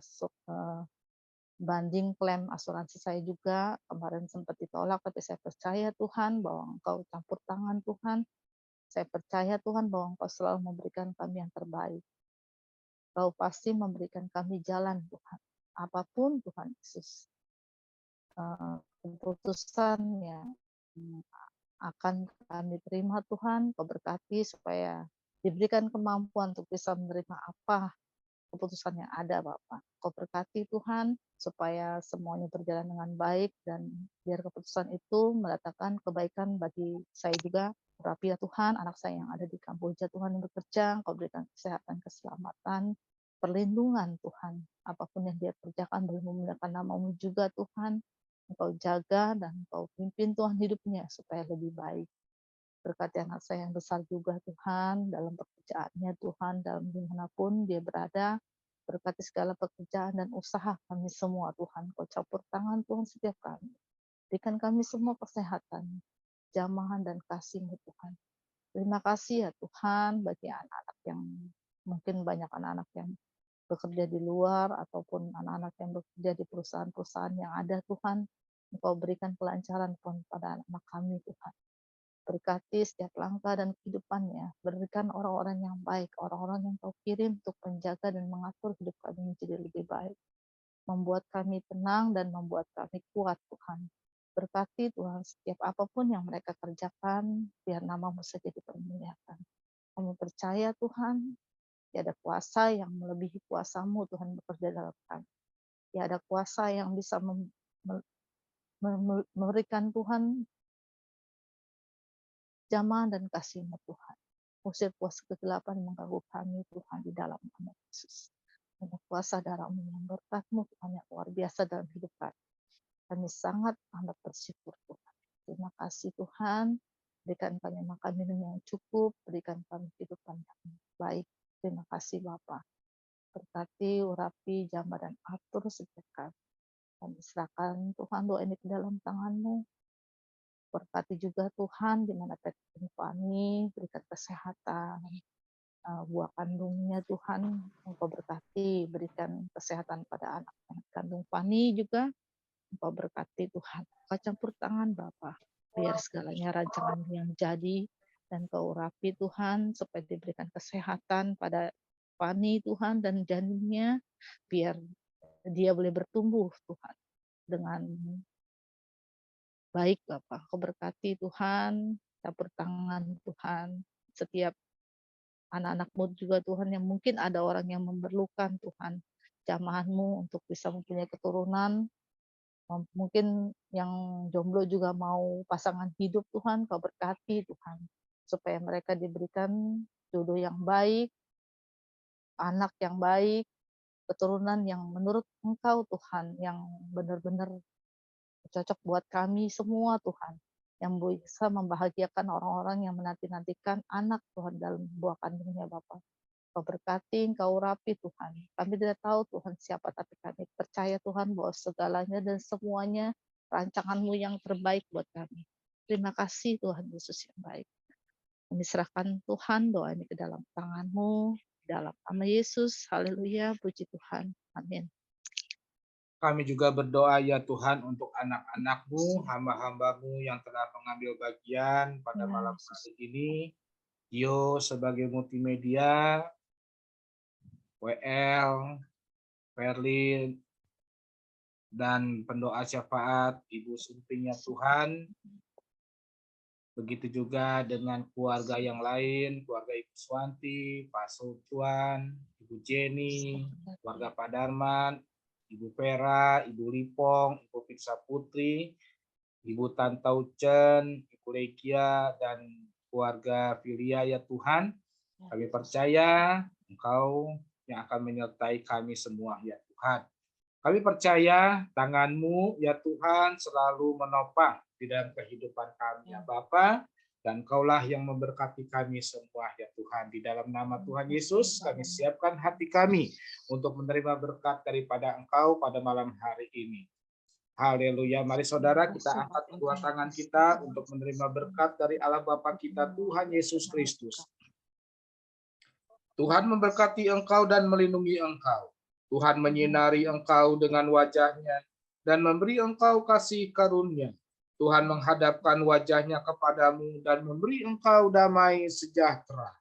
banding klaim asuransi saya juga kemarin sempat ditolak, tapi saya percaya Tuhan bahwa Engkau campur tangan Tuhan. Saya percaya Tuhan bahwa Engkau selalu memberikan kami yang terbaik. Kau pasti memberikan kami jalan Tuhan. Apapun Tuhan Yesus. Keputusan yang akan kami terima Tuhan, Kau berkati supaya diberikan kemampuan untuk bisa menerima apa keputusan yang ada Bapak. Kau berkati Tuhan supaya semuanya berjalan dengan baik dan biar keputusan itu mendatangkan kebaikan bagi saya juga. Urapi ya Tuhan, anak saya yang ada di Kamboja Tuhan yang bekerja, Kau berikan kesehatan, keselamatan, perlindungan Tuhan. Apapun yang dia kerjakan boleh memuliakan nama-Mu juga Tuhan. Engkau jaga dan Engkau pimpin Tuhan hidupnya supaya lebih baik. Berkati anak saya yang besar juga Tuhan, dalam pekerjaannya Tuhan, dalam dimanapun dia berada. Berkati segala pekerjaan dan usaha kami semua Tuhan. Kau campur tangan Tuhan setiap kami. Berikan kami semua kesehatan, jamahan dan kasih-Mu Tuhan. Terima kasih ya Tuhan bagi anak-anak yang mungkin banyak anak-anak yang bekerja di luar ataupun anak-anak yang bekerja di perusahaan-perusahaan yang ada Tuhan. Engkau berikan kelancaran Tuhan pada anak-anak kami Tuhan. Berkati setiap langkah dan kehidupannya. Berikan orang-orang yang baik, orang-orang yang Kau kirim untuk menjaga dan mengatur hidup kami menjadi lebih baik. Membuat kami tenang dan membuat kami kuat Tuhan. Berkati Tuhan setiap apapun yang mereka kerjakan, biar nama-Mu saja dipermuliakan. Kami percaya Tuhan, tiada kuasa yang melebihi kuasa-Mu Tuhan bekerja dalam kami. Tiada kuasa yang bisa memberikan Tuhan jamahan dan kasih-Mu Tuhan. Usir kuasa kegelapan mengganggu kami Tuhan di dalam nama Yesus. Hanya kuasa darah-Mu yang berkat-Mu Tuhan yang luar biasa dalam hidup kami. Kami sangat amat bersyukur Tuhan. Terima kasih Tuhan. Berikan kami makan minum yang cukup. Berikan kami kehidupan yang baik. Terima kasih Bapa. Berkati, urapi, jamah dan atur setiap kami. Kami serahkan Tuhan doa ini ke dalam tangan-Mu. Berkati juga Tuhan di mana Teti Fani, berikan kesehatan, buah kandungnya Tuhan, Engkau berkati, berikan kesehatan pada anak-anak kandung Fani juga, Engkau berkati Tuhan. Engkau campur tangan Bapa, biar segalanya rancangan yang jadi, dan Kau urapi Tuhan, supaya diberikan kesehatan pada Fani Tuhan dan janinnya, biar dia boleh bertumbuh Tuhan, dengan baik Bapak. Kau berkati Tuhan, campur tangan Tuhan, setiap anak-anak-Mu juga Tuhan yang mungkin ada orang yang memerlukan Tuhan, jamahan-Mu untuk bisa mempunyai keturunan, mungkin yang jomblo juga mau pasangan hidup Tuhan, Kau berkati Tuhan, supaya mereka diberikan jodoh yang baik, anak yang baik, keturunan yang menurut Engkau Tuhan, yang benar-benar cocok buat kami semua Tuhan, yang bisa membahagiakan orang-orang yang menanti-nantikan anak Tuhan dalam buah kandungnya Bapa. Kau berkati, Kau urapi Tuhan. Kami tidak tahu Tuhan siapa, tapi kami percaya Tuhan bahwa segalanya dan semuanya rancangan-Mu yang terbaik buat kami. Terima kasih Tuhan Yesus yang baik. Kami serahkan Tuhan doa ini ke dalam tangan-Mu, dalam nama Yesus. Haleluya, puji Tuhan. Amin. Kami juga berdoa ya Tuhan untuk anak-anak-Mu, hamba-hamba-Mu yang telah mengambil bagian pada malam hari ini. Yo sebagai multimedia, WL, Perlin, dan pendoa syafaat Ibu Suntinya Tuhan. Begitu juga dengan keluarga yang lain, keluarga Ibu Swanti, Pak Sultuan, Ibu Jenny, keluarga Pak Darman, Ibu Vera, Ibu Lipong, Ibu Piksa Putri, Ibu Tantaucen, Ibu Rekia, dan keluarga Filia ya Tuhan. Kami percaya Engkau yang akan menyertai kami semua ya Tuhan. Kami percaya tangan-Mu ya Tuhan selalu menopang di dalam kehidupan kami ya Bapa, dan Kaulah yang memberkati kami semua ya Tuhan. Di dalam nama Tuhan Yesus kami siapkan hati kami untuk menerima berkat daripada Engkau pada malam hari ini. Haleluya. Mari saudara kita angkat kedua tangan kita untuk menerima berkat dari Allah Bapa kita Tuhan Yesus Kristus. Tuhan memberkati engkau dan melindungi engkau. Tuhan menyinari engkau dengan wajah-Nya dan memberi engkau kasih karunia. Tuhan menghadapkan wajah-Nya kepadamu dan memberi engkau damai sejahtera.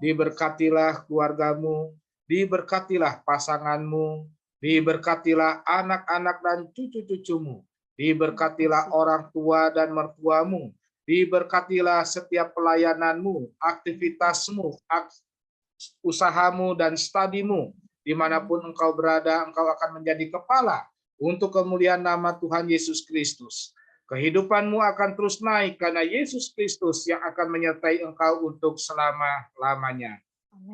Diberkatilah keluargamu, diberkatilah pasanganmu, diberkatilah anak-anak dan cucu-cucumu, diberkatilah orang tua dan mertuamu, diberkatilah setiap pelayananmu, aktivitasmu, usahamu dan studimu, Dimanapun engkau berada, engkau akan menjadi kepala untuk kemuliaan nama Tuhan Yesus Kristus. Kehidupanmu akan terus naik karena Yesus Kristus yang akan menyertai engkau untuk selama-lamanya.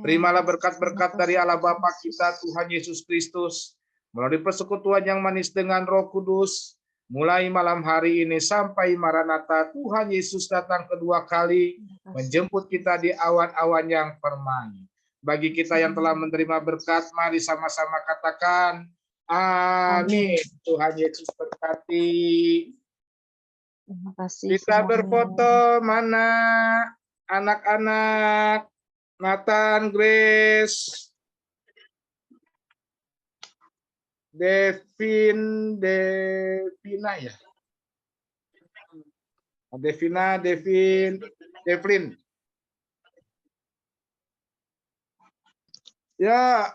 Terimalah berkat-berkat dari Allah Bapa kita, Tuhan Yesus Kristus, melalui persekutuan yang manis dengan Roh Kudus, mulai malam hari ini sampai Maranatha, Tuhan Yesus datang kedua kali, menjemput kita di awan-awan yang permai. Bagi kita yang telah menerima berkat, mari sama-sama katakan, amin. Tuhan Yesus berkati. Terima kasih. Kita semuanya. berfoto, mana anak-anak, Nathan, Grace, Devina ya? Devina, Devlin. Ya,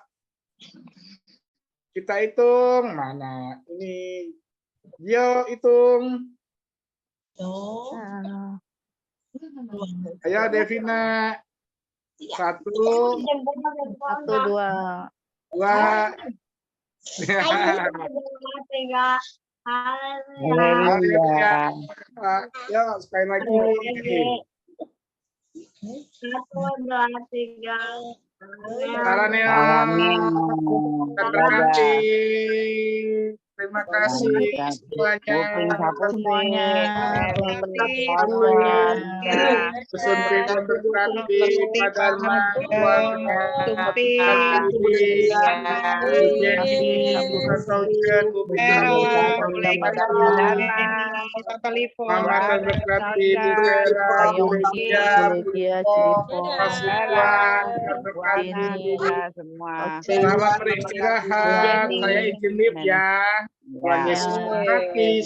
kita hitung mana ini. Yo, hitung. Ayo Devina. 1, 1, 2. 2. Haleluya. Ya, sekali lagi. 1, 2, 3. Sarannya. Terima kasih. Terima kasih semuanya. Kesuntik berkati pada Mama terberkati Bu Vera, Bu semua. Selamat beristirahat. Saya izin live ya. Tuhan Yesus memberkati.